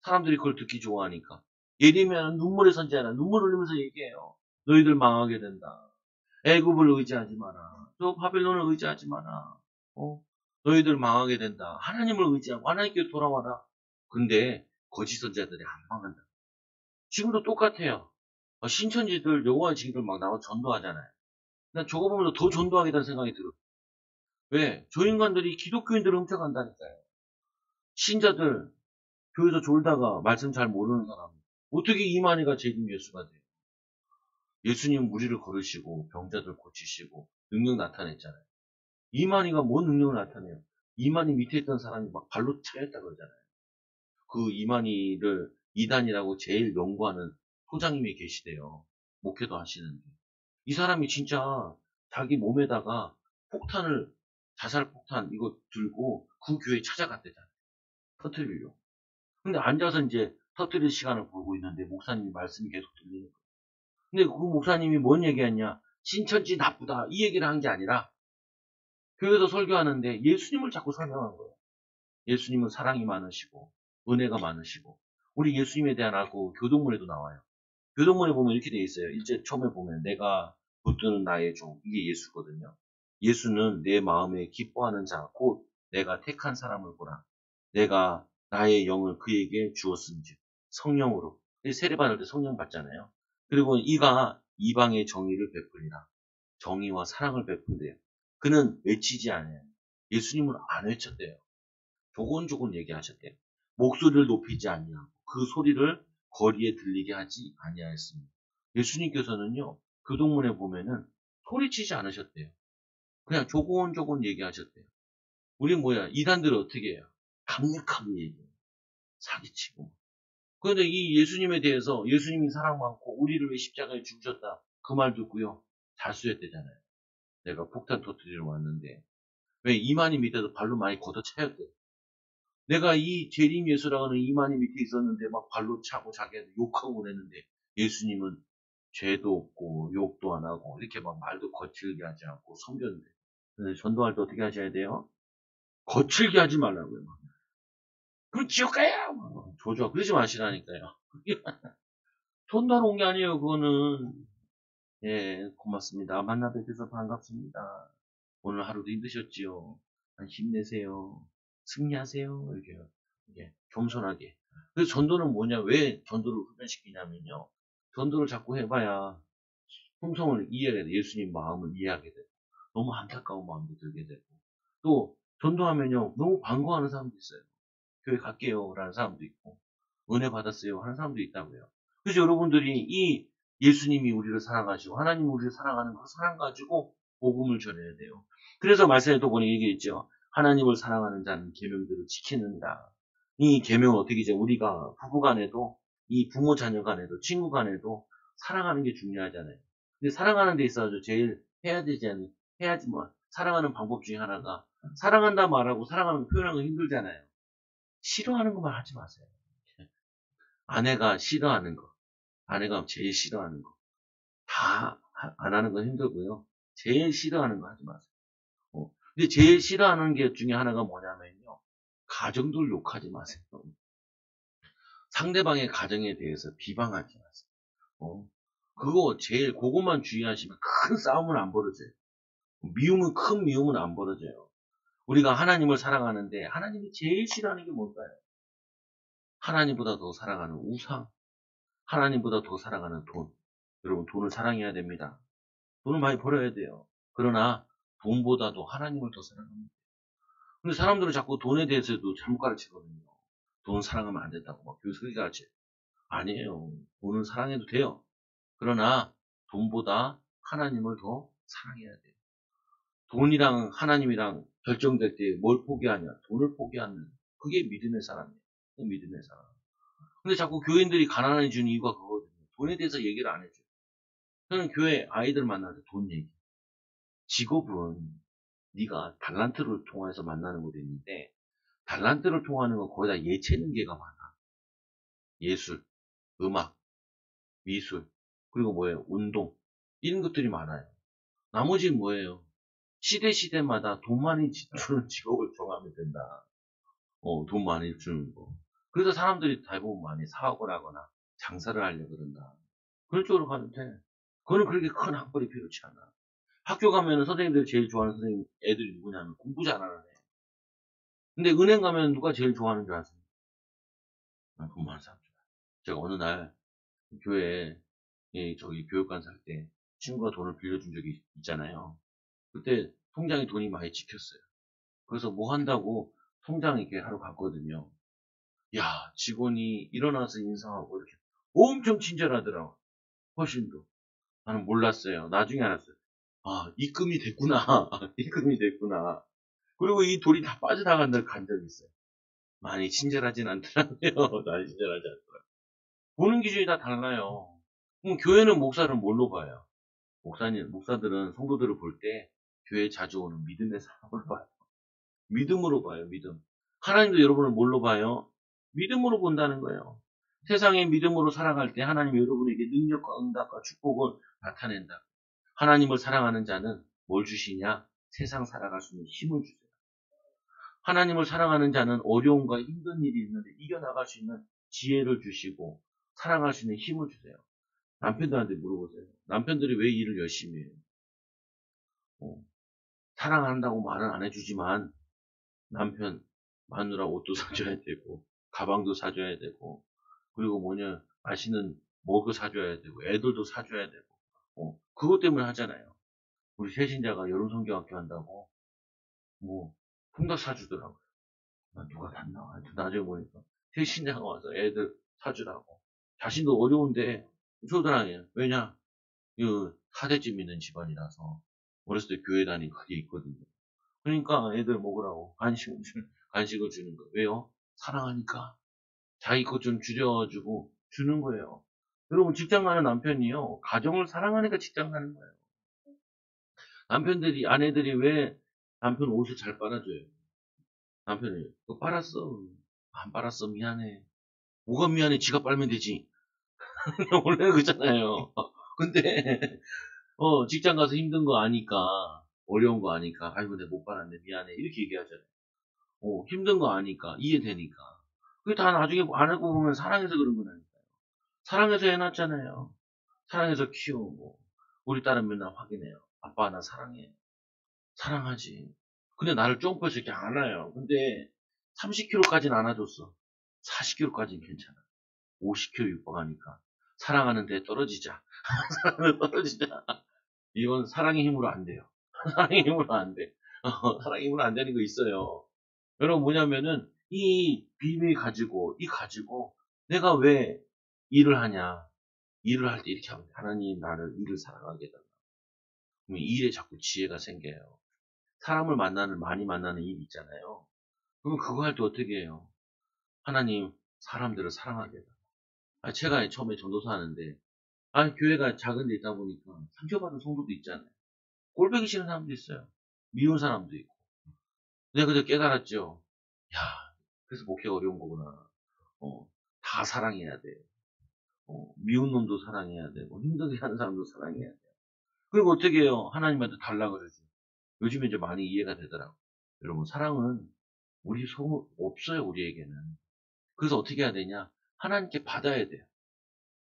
사람들이 그걸 듣기 좋아하니까. 예레미야는 눈물의 선지자라 눈물 흘리면서 얘기해요. 너희들 망하게 된다. 애굽을 의지하지 마라. 또 바벨론을 의지하지 마라. 어? 너희들 망하게 된다. 하나님을 의지하고 하나님께 돌아와라. 근데 거짓 선지자들이 안 망한다. 지금도 똑같아요. 신천지들 여호와의 증인들 막 나와 전도하잖아요. 난 저거 보면서 더 전도하겠다는 생각이 들어. 왜? 저 인간들이 기독교인들을 훔쳐간다니까요. 신자들 교회에서 졸다가 말씀 잘 모르는 사람 어떻게 이만희가 재림 예수가 돼요? 예수님 무리를 걸으시고 병자들 고치시고 능력 나타냈잖아요. 이만희가 뭔 능력을 나타내요? 이만희 밑에 있던 사람이 막 발로 차였다 그러잖아요. 그 이만희를 이단이라고 제일 연구하는 소장님이 계시대요. 목회도 하시는데. 이 사람이 진짜 자기 몸에다가 폭탄을, 자살 폭탄 이거 들고 그 교회에 찾아갔대잖아요. 터뜨리려고. 근데 앉아서 이제 터뜨릴 시간을 보고 있는데 목사님이 말씀이 계속 들리는 거예요. 근데 그 목사님이 뭔 얘기했냐? 신천지 나쁘다. 이 얘기를 한 게 아니라 교회에서 설교하는데 예수님을 자꾸 설명한 거예요. 예수님은 사랑이 많으시고 은혜가 많으시고 우리 예수님에 대한 알고 교동문에도 나와요. 교동문에 보면 이렇게 돼 있어요. 일제 처음에 보면 내가 붙드는 나의 종 이게 예수거든요. 예수는 내 마음에 기뻐하는 자 곧 내가 택한 사람을 보라. 내가 나의 영을 그에게 주었은즉 성령으로 세례 받을 때 성령 받잖아요. 그리고 이가 이방의 정의를 베풀리라. 정의와 사랑을 베푼대요. 그는 외치지 않아요. 예수님은 안 외쳤대요. 조곤조곤 얘기하셨대요. 목소리를 높이지 아니하고 그 소리를 거리에 들리게 하지 아니하였습니다. 예수님께서는요. 교동문에 보면은 소리치지 않으셨대요. 그냥 조곤조곤 얘기하셨대요. 우리 뭐야 이단들은 어떻게 해요? 강력하게 얘기해요. 사기치고. 그런데 이 예수님에 대해서 예수님이 사랑 많고 우리를 왜 십자가에 죽으셨다 그 말 듣고요. 잘수였대잖아요. 내가 폭탄 터뜨리러 왔는데 왜 이만희 밑에서 발로 많이 걷어차였대. 내가 이 재림 예수라고 하는 이만희 밑에 있었는데 막 발로 차고 자기한테 욕하고 그랬는데 예수님은 죄도 없고 욕도 안 하고 이렇게 막 말도 거칠게 하지 않고 섬겼는데 전도할 때 어떻게 하셔야 돼요? 거칠게 하지 말라고요. 그럼 지옥 가요! 조조 그러지 마시라니까요. 전도하러 온 게 아니에요. 그거는. 예, 고맙습니다. 만나 뵙어서 반갑습니다. 오늘 하루도 힘드셨지요? 힘내세요. 승리하세요. 이렇게요. 예, 겸손하게. 그래서 전도는 뭐냐? 왜 전도를 훈련시키냐면요. 전도를 자꾸 해봐야 품성을 이해하게 돼. 예수님 마음을 이해하게 되고. 너무 안타까운 마음도 들게 되고. 또, 전도하면요. 너무 반가워하는 사람도 있어요. 교회 갈게요. 라는 사람도 있고. 은혜 받았어요. 하는 사람도 있다고요. 그래서 여러분들이 이 예수님이 우리를 사랑하시고 하나님이 우리를 사랑하는 그 사랑 가지고 복음을 전해야 돼요. 그래서 말씀에도 보니 얘기했죠. 하나님을 사랑하는 자는 계명들을 지키는다. 이 계명은 어떻게 이제 우리가 부부 간에도 이 부모 자녀 간에도 친구 간에도 사랑하는 게 중요하잖아요. 근데 사랑하는 데 있어서 제일 해야 되지 않는 해야지 뭐 사랑하는 방법 중에 하나가 사랑한다 말하고 사랑하는 거 표현하는 거 힘들잖아요. 싫어하는 것만 하지 마세요. 아내가 싫어하는 거, 아내가 제일 싫어하는 거, 다 안 하는 건 힘들고요. 제일 싫어하는 거 하지 마세요. 근데 제일 싫어하는 게 중에 하나가 뭐냐면요. 가정들 욕하지 마세요. 상대방의 가정에 대해서 비방하지 마세요. 그거 제일 그것만 주의하시면 큰 싸움은 안 벌어져요. 큰 미움은 안 벌어져요. 우리가 하나님을 사랑하는데 하나님이 제일 싫어하는 게 뭘까요? 하나님보다 더 사랑하는 우상, 하나님보다 더 사랑하는 돈. 여러분 돈을 사랑해야 됩니다. 돈을 많이 벌어야 돼요. 그러나 돈보다도 하나님을 더 사랑합니다. 근데 사람들은 자꾸 돈에 대해서도 잘못 가르치거든요. 돈 사랑하면 안 된다고 막 교수가 가르쳐요. 아니에요. 돈은 사랑해도 돼요. 그러나 돈보다 하나님을 더 사랑해야 돼요. 돈이랑 하나님이랑 결정될 때 뭘 포기하냐? 돈을 포기하는 그게 믿음의 사람이에요. 그 믿음의 사람. 근데 자꾸 교인들이 가난해지는 이유가 그거거든요. 돈에 대해서 얘기를 안 해줘요. 저는 교회 아이들 만날 때 돈 얘기. 직업은 네가 달란트를 통해서 만나는 것도 있는데 달란트를 통하는 건 거의 다 예체능계가 많아. 예술, 음악, 미술, 그리고 뭐예요? 운동 이런 것들이 많아요. 나머지는 뭐예요? 시대마다 돈 많이 주는 직업을 정하면 된다. 돈 많이 주는 거. 그래서 사람들이 대부분 많이 사업을 하거나 장사를 하려고 그런다. 그런 쪽으로 가면 돼. 그거는 그렇게 큰 학벌이 필요치 않아. 학교 가면은 선생님들이 제일 좋아하는 선생님 애들이 누구냐면 공부 잘하는 애. 근데 은행 가면 누가 제일 좋아하는 줄 아세요? 돈 많은 사람. 제가 어느 날 교회에 저기 교육관 살 때 친구가 돈을 빌려준 적이 있잖아요. 그때 통장에 돈이 많이 찍혔어요. 그래서 뭐 한다고 통장 이렇게 하러 갔거든요. 야, 직원이 일어나서 인사하고 이렇게 엄청 친절하더라고. 훨씬 더. 나는 몰랐어요. 나중에 알았어요. 아, 입금이 됐구나. 입금이 됐구나. 그리고 이 돈이 다 빠져나간다 간 적이 있어요. 많이 친절하진 않더라고요. 많이 친절하지 않더라고요. 보는 기준이 다 달라요. 그럼 교회는 목사를 뭘로 봐요? 목사들은 성도들을 볼 때 교회에 자주 오는 믿음의 사람을 봐요. 믿음으로 봐요, 믿음. 하나님도 여러분을 뭘로 봐요? 믿음으로 본다는 거예요. 세상에 믿음으로 살아갈 때 하나님 여러분에게 능력과 응답과 축복을 나타낸다. 하나님을 사랑하는 자는 뭘 주시냐? 세상 살아갈 수 있는 힘을 주세요. 하나님을 사랑하는 자는 어려움과 힘든 일이 있는데 이겨나갈 수 있는 지혜를 주시고 사랑할 수 있는 힘을 주세요. 남편들한테 물어보세요. 남편들이 왜 일을 열심히 해요? 어, 사랑한다고 말은 안 해주지만 남편, 마누라 옷도 사줘야 되고 가방도 사줘야 되고 그리고 맛있는 먹을 사줘야 되고 애들도 사줘야 되고 그것 때문에 하잖아요. 우리 세신자가 여름성경학교 한다고 통닭 사주더라고요. 누가 샀나? 하여튼 나중에 보니까 세신자가 와서 애들 사주라고. 자신도 어려운데 초등학이에요. 왜냐? 사대집 있는 집안이라서 어렸을 때 교회 다니고 그게 있거든요. 그러니까 애들 먹으라고 간식을 주는 거예요. 왜요? 사랑하니까. 자기 것 좀 줄여주고 주는 거예요. 여러분 직장 가는 남편이요. 가정을 사랑하니까 직장 가는 거예요. 아내들이 왜 남편 옷을 잘 빨아줘요? 남편이, 그거 빨았어. 안 빨았어. 미안해. 뭐가 미안해? 지가 빨면 되지. 원래 그렇잖아요. 근데, 직장 가서 힘든 거 아니까, 어려운 거 아니까, 아이고, 내가 못 빨았네. 미안해. 이렇게 얘기하잖아요. 힘든 거 아니까, 이해되니까. 그게 다 나중에 안 하고 보면 사랑해서 그런 거라니까요. 사랑해서 해놨잖아요. 사랑해서 키우고. 우리 딸은 맨날 확인해요. 아빠, 나 사랑해. 사랑하지. 근데 나를 점프해서 이렇게 안아요. 근데 30kg까지는 안아줬어. 40kg까지는 괜찮아. 50kg 육박하니까. 사랑하는데 떨어지자. 사랑하는데 떨어지자. 이건 사랑의 힘으로 안 돼요. 사랑의 힘으로 안 돼. 사랑의 힘으로 안 되는 거 있어요. 여러분 뭐냐면은 이 비밀 가지고 내가 왜 일을 하냐. 일을 할 때 이렇게 하면 돼. 하나님 나를 일을 사랑하게 해달라. 그러면 일에 자꾸 지혜가 생겨요. 사람을 많이 만나는 일이 있잖아요. 그럼 그거 할 때 어떻게 해요? 하나님, 사람들을 사랑하게 해달라. 제가 처음에 전도사 하는데, 교회가 작은 데 있다 보니까 상처받은 성도도 있잖아요. 꼴보기 싫은 사람도 있어요. 미운 사람도 있고. 내가 그때 깨달았죠. 야, 그래서 목회가 어려운 거구나. 다 사랑해야 돼. 미운 놈도 사랑해야 되고, 힘들게 하는 사람도 사랑해야 돼. 그리고 어떻게 해요? 하나님한테 달라 그러죠. 요즘에 이제 많이 이해가 되더라고. 여러분, 사랑은 우리 없어요, 우리에게는. 그래서 어떻게 해야 되냐? 하나님께 받아야 돼요.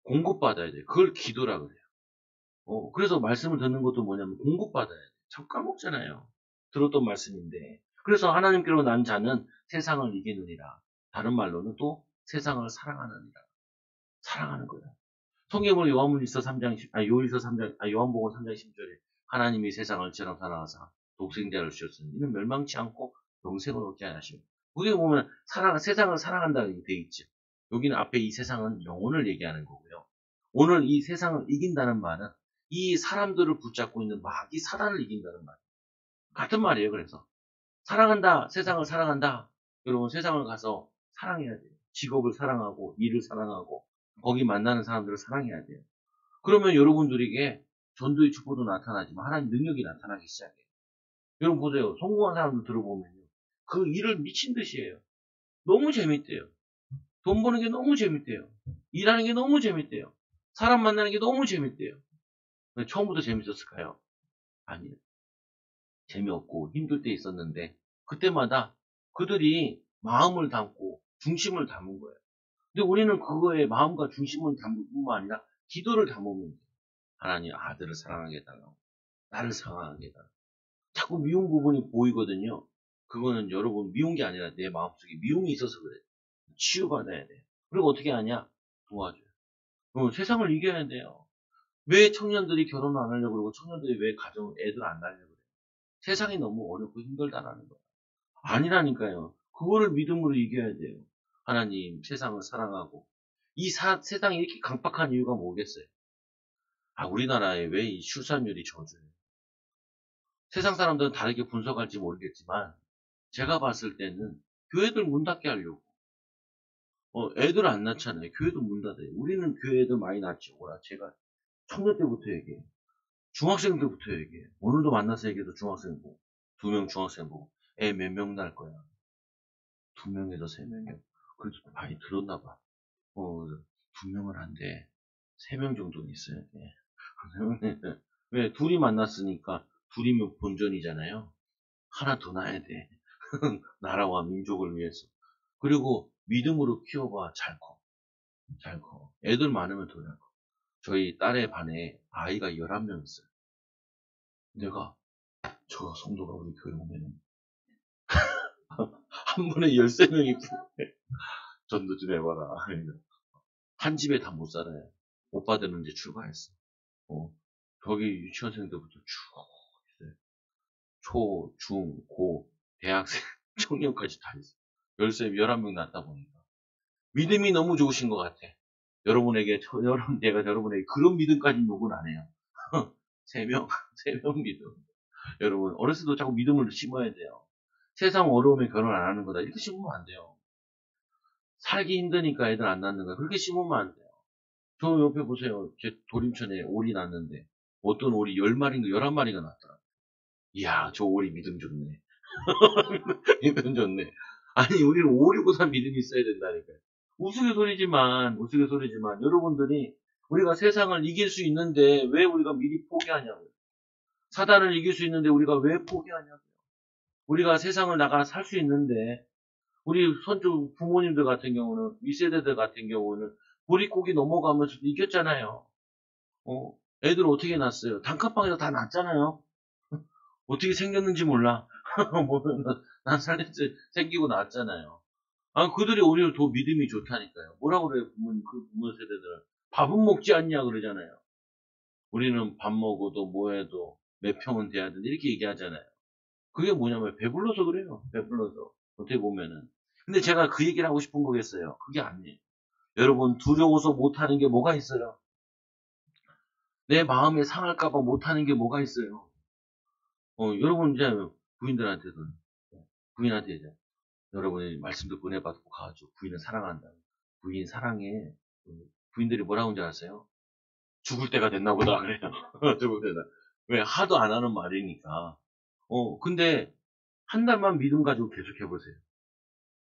공급받아야 돼요. 그걸 기도라 그래요. 그래서 말씀을 듣는 것도 뭐냐면 공급받아야 돼요. 자꾸 까먹잖아요. 들었던 말씀인데. 그래서 하나님께로 난 자는 세상을 이기느니라. 다른 말로는 또 세상을 사랑하느니라. 사랑하는 거예요. 성경으로 요한복음 3장 10절에 하나님이 세상을 처럼 사랑하사 독생자를 주셨으니 이는 멸망치 않고 영생을 얻게 하시고 거기에 보면 세상을 사랑한다고 되어 있죠. 여기는 앞에 이 세상은 영혼을 얘기하는 거고요. 오늘 이 세상을 이긴다는 말은 이 사람들을 붙잡고 있는 마귀 사단을 이긴다는 말. 같은 말이에요. 그래서 사랑한다, 세상을 사랑한다. 여러분 세상을 가서 사랑해야 돼요. 직업을 사랑하고 일을 사랑하고 거기 만나는 사람들을 사랑해야 돼요. 그러면 여러분들에게 전도의 축복도 나타나지만 하나님 능력이 나타나기 시작해요. 여러분 보세요. 성공한 사람들 들어보면요. 그 일을 미친 듯이 해요. 너무 재밌대요. 돈 버는 게 너무 재밌대요. 일하는 게 너무 재밌대요. 사람 만나는 게 너무 재밌대요. 처음부터 재밌었을까요? 아니에요. 재미없고 힘들 때 있었는데 그때마다 그들이 마음을 담고 중심을 담은 거예요. 근데 우리는 그거에 마음과 중심을 담을 뿐만 아니라 기도를 담으면 돼요. 하나님 아들을 사랑하게 해달라고. 나를 사랑하게 해달라고. 자꾸 미운 부분이 보이거든요. 그거는 여러분 미운 게 아니라 내 마음속에 미움이 있어서 그래요. 치유받아야 돼요. 그리고 어떻게 하냐? 도와줘요. 세상을 이겨야 돼요. 왜 청년들이 결혼 안 하려고 그러고 청년들이 왜 가정 애들 안 낳으려고 그래요? 세상이 너무 어렵고 힘들다라는 거예요. 아니라니까요. 그거를 믿음으로 이겨야 돼요. 하나님 세상을 사랑하고 세상이 이렇게 강박한 이유가 뭐겠어요? 우리나라에 왜 이 출산율이 저조해요? 세상 사람들은 다르게 분석할지 모르겠지만 제가 봤을 때는 교회들 문 닫게 하려고. 애들 안 낳잖아요. 교회도 문 닫아요. 우리는 교회 애들 많이 낳지. 제가 청년 때부터 얘기해요. 중학생 때부터 얘기해요. 오늘도 만나서 얘기해도 중학생 보고 2명 중학생 보고 애 몇 명 낳을 거야. 2명에서 3명이요. 그래도 많이 들었나 봐. 2명은 안 돼. 3명 정도는 있어야 돼. 왜? 둘이 만났으니까 둘이면 본전이잖아요. 하나 더 낳아야 돼. 나라와 민족을 위해서. 그리고 믿음으로 키워봐. 잘 커. 잘 커. 애들 많으면 더 잘 커. 저희 딸의 반에 아이가 11명 있어요. 내가 저 성도가 우리 교회 오면은 한 번에 13명이 전도 좀 해봐라. 한 집에 다 못 살아요. 오빠들은 이제 출가했어. 저기 유치원생들부터 쭉 있어요. 초, 중, 고, 대학생, 청년까지 다 있어. 11명 낳다 보니까. 믿음이 너무 좋으신 것 같아. 내가 여러분에게 그런 믿음까지 요구는 안 해요. 3명, 3명 믿음. 여러분, 어렸을 때 자꾸 믿음을 심어야 돼요. 세상 어려우면 결혼 안 하는 거다. 이렇게 심으면 안 돼요. 살기 힘드니까 애들 안 낳는 거야. 그렇게 심으면 안 돼요. 저 옆에 보세요. 제 도림천에 오리 낳는데, 어떤 오리 10마리인가 11마리가 낳더라. 이야, 저 오리 믿음 좋네. 믿음 좋네. 아니, 우리는 5, 6, 5, 3 믿음이 있어야 된다니까요. 우스갯소리지만, 여러분들이 우리가 세상을 이길 수 있는데 왜 우리가 미리 포기하냐고요. 사단을 이길 수 있는데 우리가 왜 포기하냐고요. 우리가 세상을 나가 살 수 있는데, 우리 선조 부모님들 같은 경우는, 윗세대들 같은 경우는 보릿고기 넘어가면서도 이겼잖아요. 애들 어떻게 낳았어요? 단칸방에서 다 낳았잖아요. 어떻게 생겼는지 몰라. 보면 난 살렸지 생기고 낳았잖아요. 그들이 오히려 더 믿음이 좋다니까요. 뭐라 그래요, 부모님, 그 부모 세대들은. 밥은 먹지 않냐 그러잖아요. 우리는 밥 먹어도 뭐 해도 몇 평은 돼야 된다 이렇게 얘기하잖아요. 그게 뭐냐면 배불러서 그래요. 배불러서. 어떻게 보면은. 근데 제가 그 얘기를 하고 싶은 거겠어요. 그게 아니에요. 여러분 두려워서 못하는 게 뭐가 있어요? 내 마음에 상할까봐 못하는 게 뭐가 있어요? 여러분 이제 부인들한테도 부인한테 이제 여러분이 말씀 듣고 은혜 받고 가가지고 부인을 사랑한다. 부인 사랑해. 부인들이 뭐라고 하는지 아세요? 죽을 때가 됐나 보다 그래요. 죽을 때다. 왜? 하도 안 하는 말이니까. 근데 한 달만 믿음 가지고 계속 해보세요.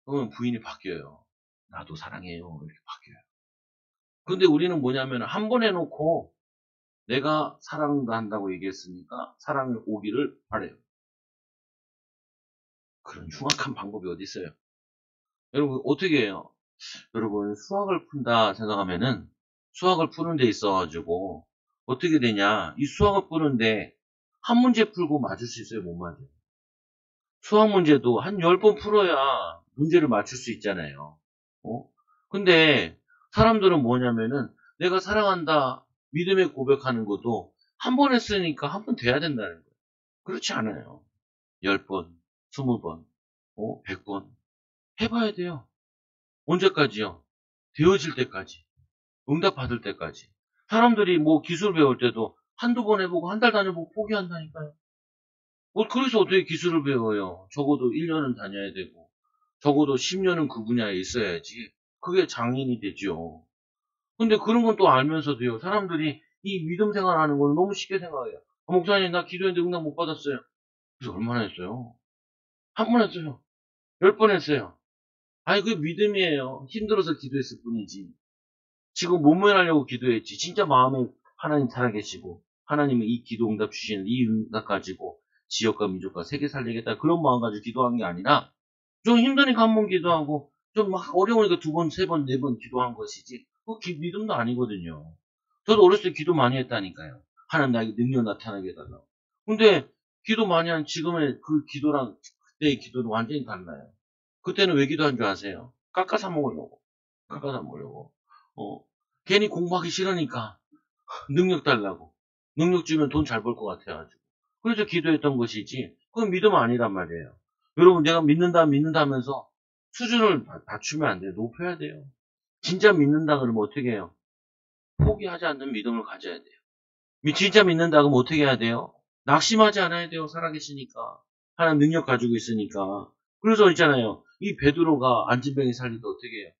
그러면 부인이 바뀌어요. 나도 사랑해요. 이렇게 바뀌어요. 근데 우리는 뭐냐면 한 번 해놓고 내가 사랑한다고 얘기했으니까 사랑이 오기를 바래요. 그런 흉악한 방법이 어디 있어요? 여러분 어떻게 해요? 여러분 수학을 푼다 생각하면은 수학을 푸는 데 있어가지고 어떻게 되냐? 이 수학을 푸는데 한 문제 풀고 맞을 수 있어요? 못 맞아요? 수학 문제도 한 10번 풀어야 문제를 맞출 수 있잖아요. 어? 근데 사람들은 뭐냐면은 내가 사랑한다 믿음의 고백하는 것도 한 번 했으니까 한 번 돼야 된다는 거예요. 그렇지 않아요. 10번, 20번, 100번 해봐야 돼요. 언제까지요? 되어질 때까지. 응답 받을 때까지. 사람들이 뭐 기술 배울 때도 한두 번 해보고 한 달 다녀보고 포기한다니까요. 그래서 어떻게 기술을 배워요? 적어도 1년은 다녀야 되고, 적어도 10년은 그 분야에 있어야지. 그게 장인이 되죠. 근데 그런 건 또 알면서도요, 사람들이 이 믿음 생활하는 건 너무 쉽게 생각해요. 목사님, 나 기도했는데 응답 못 받았어요. 그래서 얼마나 했어요? 한 번 했어요. 10번 했어요. 아니, 그게 믿음이에요. 힘들어서 기도했을 뿐이지. 지금 못 면하려고 기도했지. 진짜 마음에 하나님 살아계시고. 하나님은 이 기도 응답 주시는 이 응답 가지고 지역과 민족과 세계 살리겠다. 그런 마음 가지고 기도한 게 아니라 좀 힘드니까 한 번 기도하고 좀 막 어려우니까 두 번, 세 번, 네 번 기도한 것이지. 믿음도 아니거든요. 저도 어렸을 때 기도 많이 했다니까요. 하나님 나에게 능력 나타나게 해달라고. 근데 기도 많이 한 지금의 그 기도랑 그때의 기도는 완전히 달라요. 그때는 왜 기도한 줄 아세요? 깎아서 먹으려고. 깎아서 먹으려고. 괜히 공부하기 싫으니까 능력 달라고. 능력 주면 돈 잘 벌 것 같아가지고. 그래서 기도했던 것이지, 그건 믿음 아니란 말이에요. 여러분, 내가 믿는다 하면서 수준을 낮추면 안 돼요. 높여야 돼요. 진짜 믿는다 그러면 어떻게 해요? 포기하지 않는 믿음을 가져야 돼요. 진짜 믿는다 그러면 어떻게 해야 돼요? 낙심하지 않아야 돼요. 살아계시니까. 하나님 능력 가지고 있으니까. 그래서 있잖아요. 이 베드로가 안진병이 살릴 때 어떻게 해요?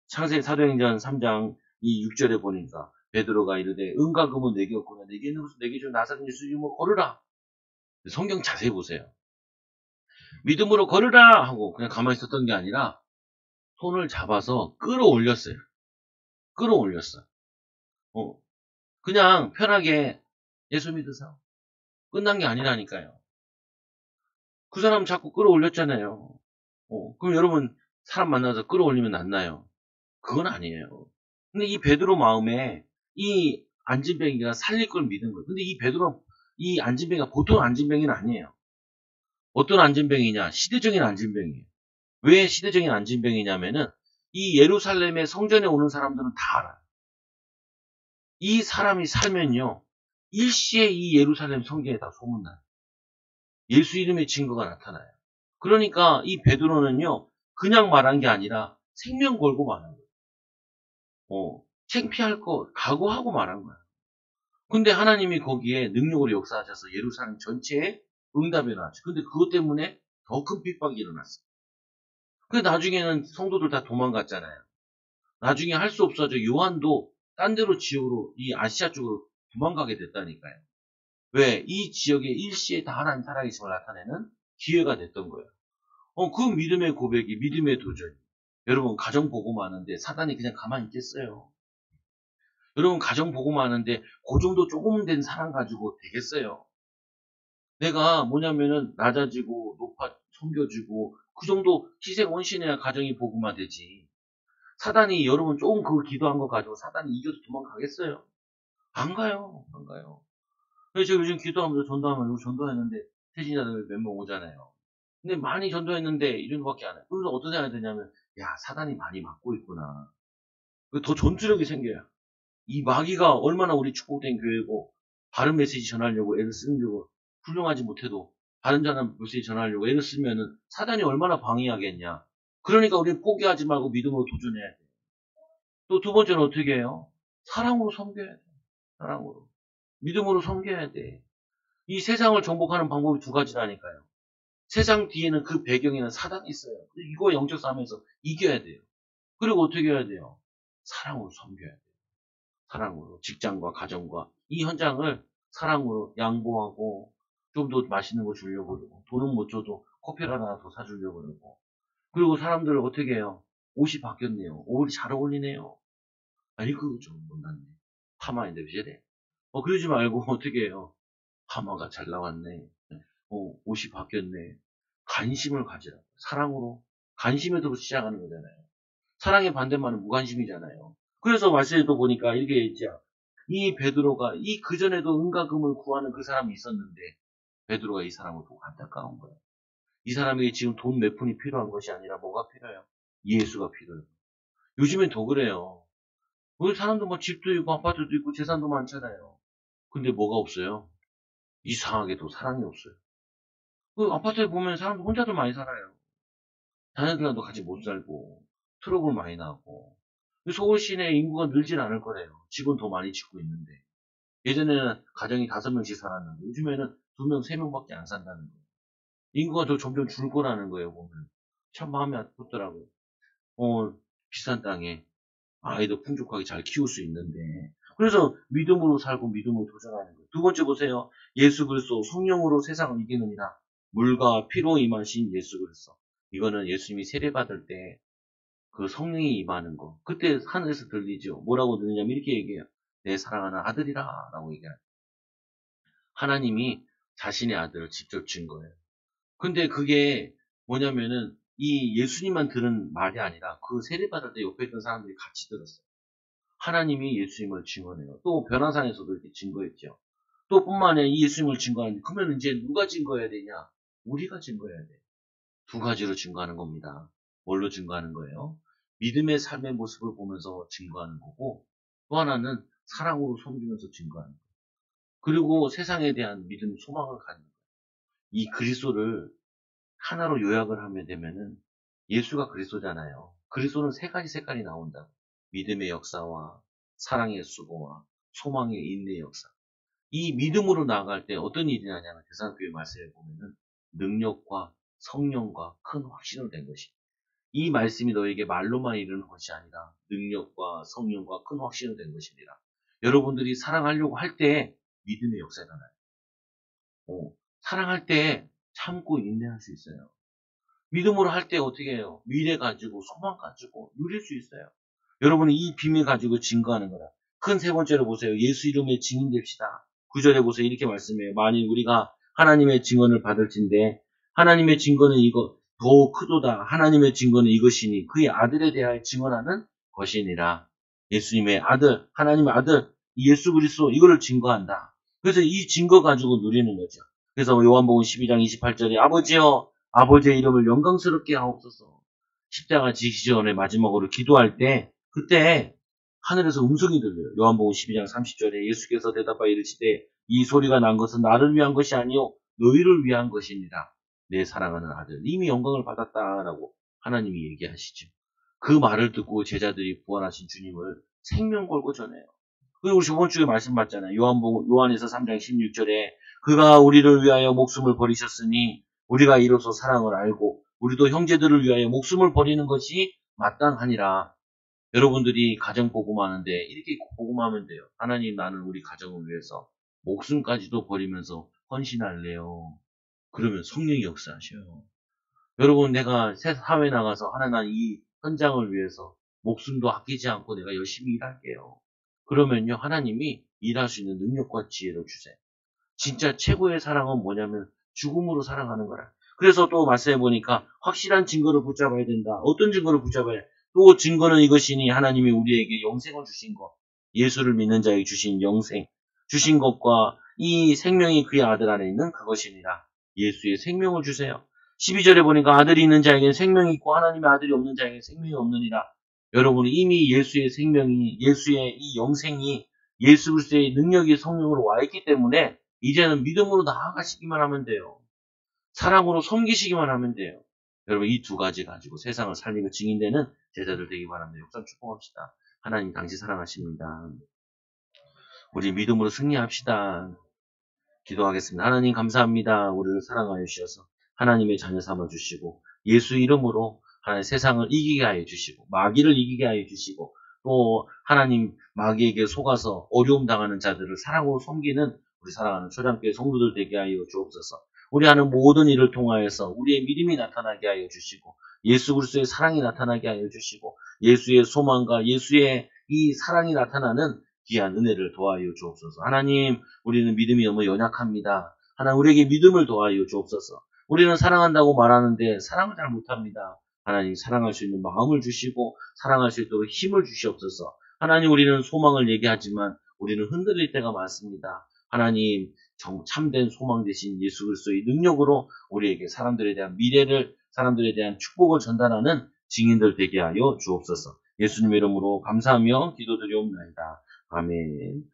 창세기 사도행전 3장 이 6절에 보니까 베드로가 이르되 은과 금은 내게 없구나 내게 있는 것은 내게 좀 나사렛 예수 이름으로 걸으라. 성경 자세히 보세요. 믿음으로 걸으라 하고 그냥 가만히 있었던 게 아니라 손을 잡아서 끌어올렸어요. 끌어올렸어. 그냥 편하게 예수 믿으세요. 끝난 게 아니라니까요. 그 사람 자꾸 끌어올렸잖아요. 그럼 여러분 사람 만나서 끌어올리면 낫나요? 그건 아니에요. 근데 이 베드로 마음에 이 안진뱅이가 살릴 걸 믿은 거예요. 근데 이 베드로, 이 안진뱅이가 보통 안진뱅이는 아니에요. 어떤 안진뱅이냐? 시대적인 안진뱅이에요. 왜 시대적인 안진뱅이냐면은 이 예루살렘의 성전에 오는 사람들은 다 알아요. 이 사람이 살면요. 일시에 이 예루살렘 성전에 다 소문나요. 예수 이름의 증거가 나타나요. 그러니까 이 베드로는요. 그냥 말한 게 아니라 생명 걸고 말한 거예요. 창피할 거 각오하고 말한 거야. 근데 하나님이 거기에 능력으로 역사하셔서 예루살렘 전체에 응답이 나왔죠. 근데 그것 때문에 더 큰 핍박이 일어났어요. 근데 나중에는 성도들 다 도망갔잖아요. 나중에 할 수 없어져 요한도 딴 데로 지역으로 이 아시아 쪽으로 도망가게 됐다니까요. 왜? 이 지역에 일시에 다 하나님 살아계심을 나타내는 기회가 됐던 거예요. 그 믿음의 고백이 믿음의 도전이. 여러분 가정 보고 마는데 사단이 그냥 가만히 있겠어요. 여러분 가정 보고 마는데 그 정도 조금 된 사랑 가지고 되겠어요. 내가 뭐냐면은 낮아지고 높아 섬겨주고 그 정도 희생 원신해야 가정이 복음화 되지. 사단이 여러분 조금 그 기도한 거 가지고 사단이 이겨서 도망가겠어요? 안 가요. 안 가요. 그래서 제가 요즘 기도하면서 전도하면 전도했는데 태신자들 몇 명 오잖아요. 근데 많이 전도했는데 이 정도밖에 안 해요. 그래서 어떤 생각이 드냐면 야 사단이 많이 막고 있구나. 더 전투력이 생겨요. 이 마귀가 얼마나 우리 축복된 교회고 바른 메시지 전하려고 애를 쓰려고 훌륭하지 못해도 바른 메시지 전하려고 애를 쓰면은 사단이 얼마나 방해하겠냐. 그러니까 우리는 포기하지 말고 믿음으로 도전해야 돼. 또 두 번째는 어떻게 해요? 사랑으로 섬겨야 돼. 사랑으로. 믿음으로 섬겨야 돼. 이 세상을 정복하는 방법이 두 가지라니까요. 세상 뒤에는 그 배경에는 사단이 있어요. 이거 영적 싸움에서 이겨야 돼요. 그리고 어떻게 해야 돼요? 사랑으로 섬겨야 돼요. 사랑으로 직장과 가정과 이 현장을 사랑으로 양보하고 좀 더 맛있는 거 주려고 그러고 돈은 못 줘도 커피를 하나 더 사주려고 그러고 그리고 사람들을 어떻게 해요? 옷이 바뀌었네요. 옷이 잘 어울리네요. 아니 그거 좀 못났네. 파마인데 왜 저래? 그러지 말고 어떻게 해요? 파마가 잘 나왔네. 옷이 바뀌었네. 관심을 가지라. 사랑으로 관심에서 시작하는 거잖아요. 사랑의 반대말은 무관심이잖아요. 그래서 말씀에도 보니까 이렇게 있죠. 이 베드로가 이 그전에도 은과 금을 구하는 그 사람이 있었는데 베드로가 이 사람을 보고 안타까운 거예요. 이 사람에게 지금 돈 몇 푼이 필요한 것이 아니라 뭐가 필요해요? 예수가 필요해요. 요즘엔 더 그래요. 우리 사람도 뭐 집도 있고 아파트도 있고 재산도 많잖아요. 근데 뭐가 없어요? 이상하게도 사랑이 없어요. 그 아파트에 보면 사람들 혼자도 많이 살아요. 자녀들과도 같이 못 살고 트러블 많이 나고 서울 시내 인구가 늘진 않을 거래요. 집은 더 많이 짓고 있는데 예전에는 가정이 5명씩 살았는데 요즘에는 2명, 3명밖에 안 산다는 거예요. 인구가 더 점점 줄 거라는 거예요. 보면 참 마음이 아프더라고요. 비싼 땅에 아이도 풍족하게 잘 키울 수 있는데 그래서 믿음으로 살고 믿음으로 도전하는 거예요. 두 번째 보세요. 예수 그리스도 성령으로 세상을 이기느니라. 물과 피로 임하신 예수 그리스도. 이거는 예수님이 세례받을 때 그 성령이 임하는 거. 그때 하늘에서 들리죠. 뭐라고 들리냐면 이렇게 얘기해요. 내 사랑하는 아들이라 라고 얘기해요. 하나님이 자신의 아들을 직접 준 거예요. 근데 그게 뭐냐면은 이 예수님만 들은 말이 아니라 그 세례받을 때 옆에 있던 사람들이 같이 들었어요. 하나님이 예수님을 증언해요. 또 변화산에서도 이렇게 증거했죠. 또 뿐만 아니라 이 예수님을 증거하는데 그러면 이제 누가 증거해야 되냐? 우리가 증거해야 돼. 두 가지로 증거하는 겁니다. 뭘로 증거하는 거예요? 믿음의 삶의 모습을 보면서 증거하는 거고 또 하나는 사랑으로 섬기면서 증거하는 거예요. 그리고 세상에 대한 믿음, 소망을 갖는 거예요. 이 그리스도를 하나로 요약을 하면 되면은 예수가 그리스도잖아요. 그리스도는 세 가지 색깔이 나온다. 믿음의 역사와 사랑의 수고와 소망의 인내의 역사. 이 믿음으로 나아갈 때 어떤 일이 나냐면 데살로니가 말씀에 보면은 능력과 성령과 큰 확신으로 된 것이. 이 말씀이 너에게 말로만 이르는 것이 아니라 능력과 성령과 큰 확신으로 된 것입니다. 여러분들이 사랑하려고 할 때 믿음의 역사가 나요. 사랑할 때 참고 인내할 수 있어요. 믿음으로 할 때 어떻게 해요? 미래 가지고 소망 가지고 누릴 수 있어요. 여러분이 이 비밀 가지고 증거하는 거라. 큰 세 번째로 보세요. 예수 이름에 증인됩시다. 9절에 보세요. 이렇게 말씀해요. 만일 우리가 하나님의 증언을 받을진대 하나님의 증거는 이거 더욱 크도다. 하나님의 증거는 이것이니 그의 아들에 대하여 증언하는 것이니라. 예수님의 아들, 하나님의 아들, 예수 그리스도 이거를 증거한다. 그래서 이 증거 가지고 누리는 거죠. 그래서 요한복음 12장 28절에 아버지여 아버지의 이름을 영광스럽게 하옵소서. 십자가 지시기 전에 마지막으로 기도할 때 그때 하늘에서 음성이 들려요. 요한복음 12장 30절에 예수께서 대답하여 이르시되 이 소리가 난 것은 나를 위한 것이 아니요 너희를 위한 것이니라. 내 사랑하는 아들 이미 영광을 받았다라고 하나님이 얘기하시죠. 그 말을 듣고 제자들이 부활하신 주님을 생명 걸고 전해요. 그리고 우리 저번 주에 말씀 받잖아요. 요한에서 3장 16절에 그가 우리를 위하여 목숨을 버리셨으니 우리가 이로써 사랑을 알고 우리도 형제들을 위하여 목숨을 버리는 것이 마땅하니라. 여러분들이 가정 복음하는데 이렇게 복음하면 돼요. 하나님 나는 우리 가정을 위해서 목숨까지도 버리면서 헌신할래요. 그러면 성령이 역사하셔요. 여러분 내가 사회 나가서 하나님 이 현장을 위해서 목숨도 아끼지 않고 내가 열심히 일할게요. 그러면요 하나님이 일할 수 있는 능력과 지혜를 주세요. 진짜 최고의 사랑은 뭐냐면 죽음으로 사랑하는 거라. 그래서 또 말씀해 보니까 확실한 증거를 붙잡아야 된다. 어떤 증거를 붙잡아야 돼? 또 증거는 이것이니 하나님이 우리에게 영생을 주신 것. 예수를 믿는 자에게 주신 영생. 주신 것과 이 생명이 그의 아들 안에 있는 그것이니라. 예수의 생명을 주세요. 12절에 보니까 아들이 있는 자에게는 생명이 있고 하나님의 아들이 없는 자에게는 생명이 없느니라. 여러분은 이미 예수의 생명이 예수의 이 영생이 예수 그리스도의 능력이 성령으로 와 있기 때문에 이제는 믿음으로 나아가시기만 하면 돼요. 사랑으로 섬기시기만 하면 돼요. 여러분 이 두 가지 가지고 세상을 살리고 증인되는 제자들 되기 바랍니다. 역사 축복합시다. 하나님 당시 사랑하십니다. 우리 믿음으로 승리합시다. 기도하겠습니다. 하나님 감사합니다. 우리를 사랑하여 주셔서 하나님의 자녀 삼아 주시고 예수 이름으로 하나님 세상을 이기게 하여 주시고 마귀를 이기게 하여 주시고 또 하나님 마귀에게 속아서 어려움 당하는 자들을 사랑으로 섬기는 우리 사랑하는 초장교회 성도들 되게 하여 주옵소서. 우리 하는 모든 일을 통하여서 우리의 믿음이 나타나게 하여 주시고 예수 그리스도의 사랑이 나타나게 하여 주시고 예수의 소망과 예수의 이 사랑이 나타나는 귀한 은혜를 도와여 주옵소서. 하나님 우리는 믿음이 너무 연약합니다. 하나님 우리에게 믿음을 도와여 주옵소서. 우리는 사랑한다고 말하는데 사랑을 잘 못합니다. 하나님 사랑할 수 있는 마음을 주시고 사랑할 수 있도록 힘을 주시옵소서. 하나님 우리는 소망을 얘기하지만 우리는 흔들릴 때가 많습니다. 하나님 참된 소망 대신 예수 그리스도의 능력으로 우리에게 사람들에 대한 미래를 사람들에 대한 축복을 전달하는 증인들 되게 하여 주옵소서. 예수님의 이름으로 감사하며 기도드리옵나이다. 아멘.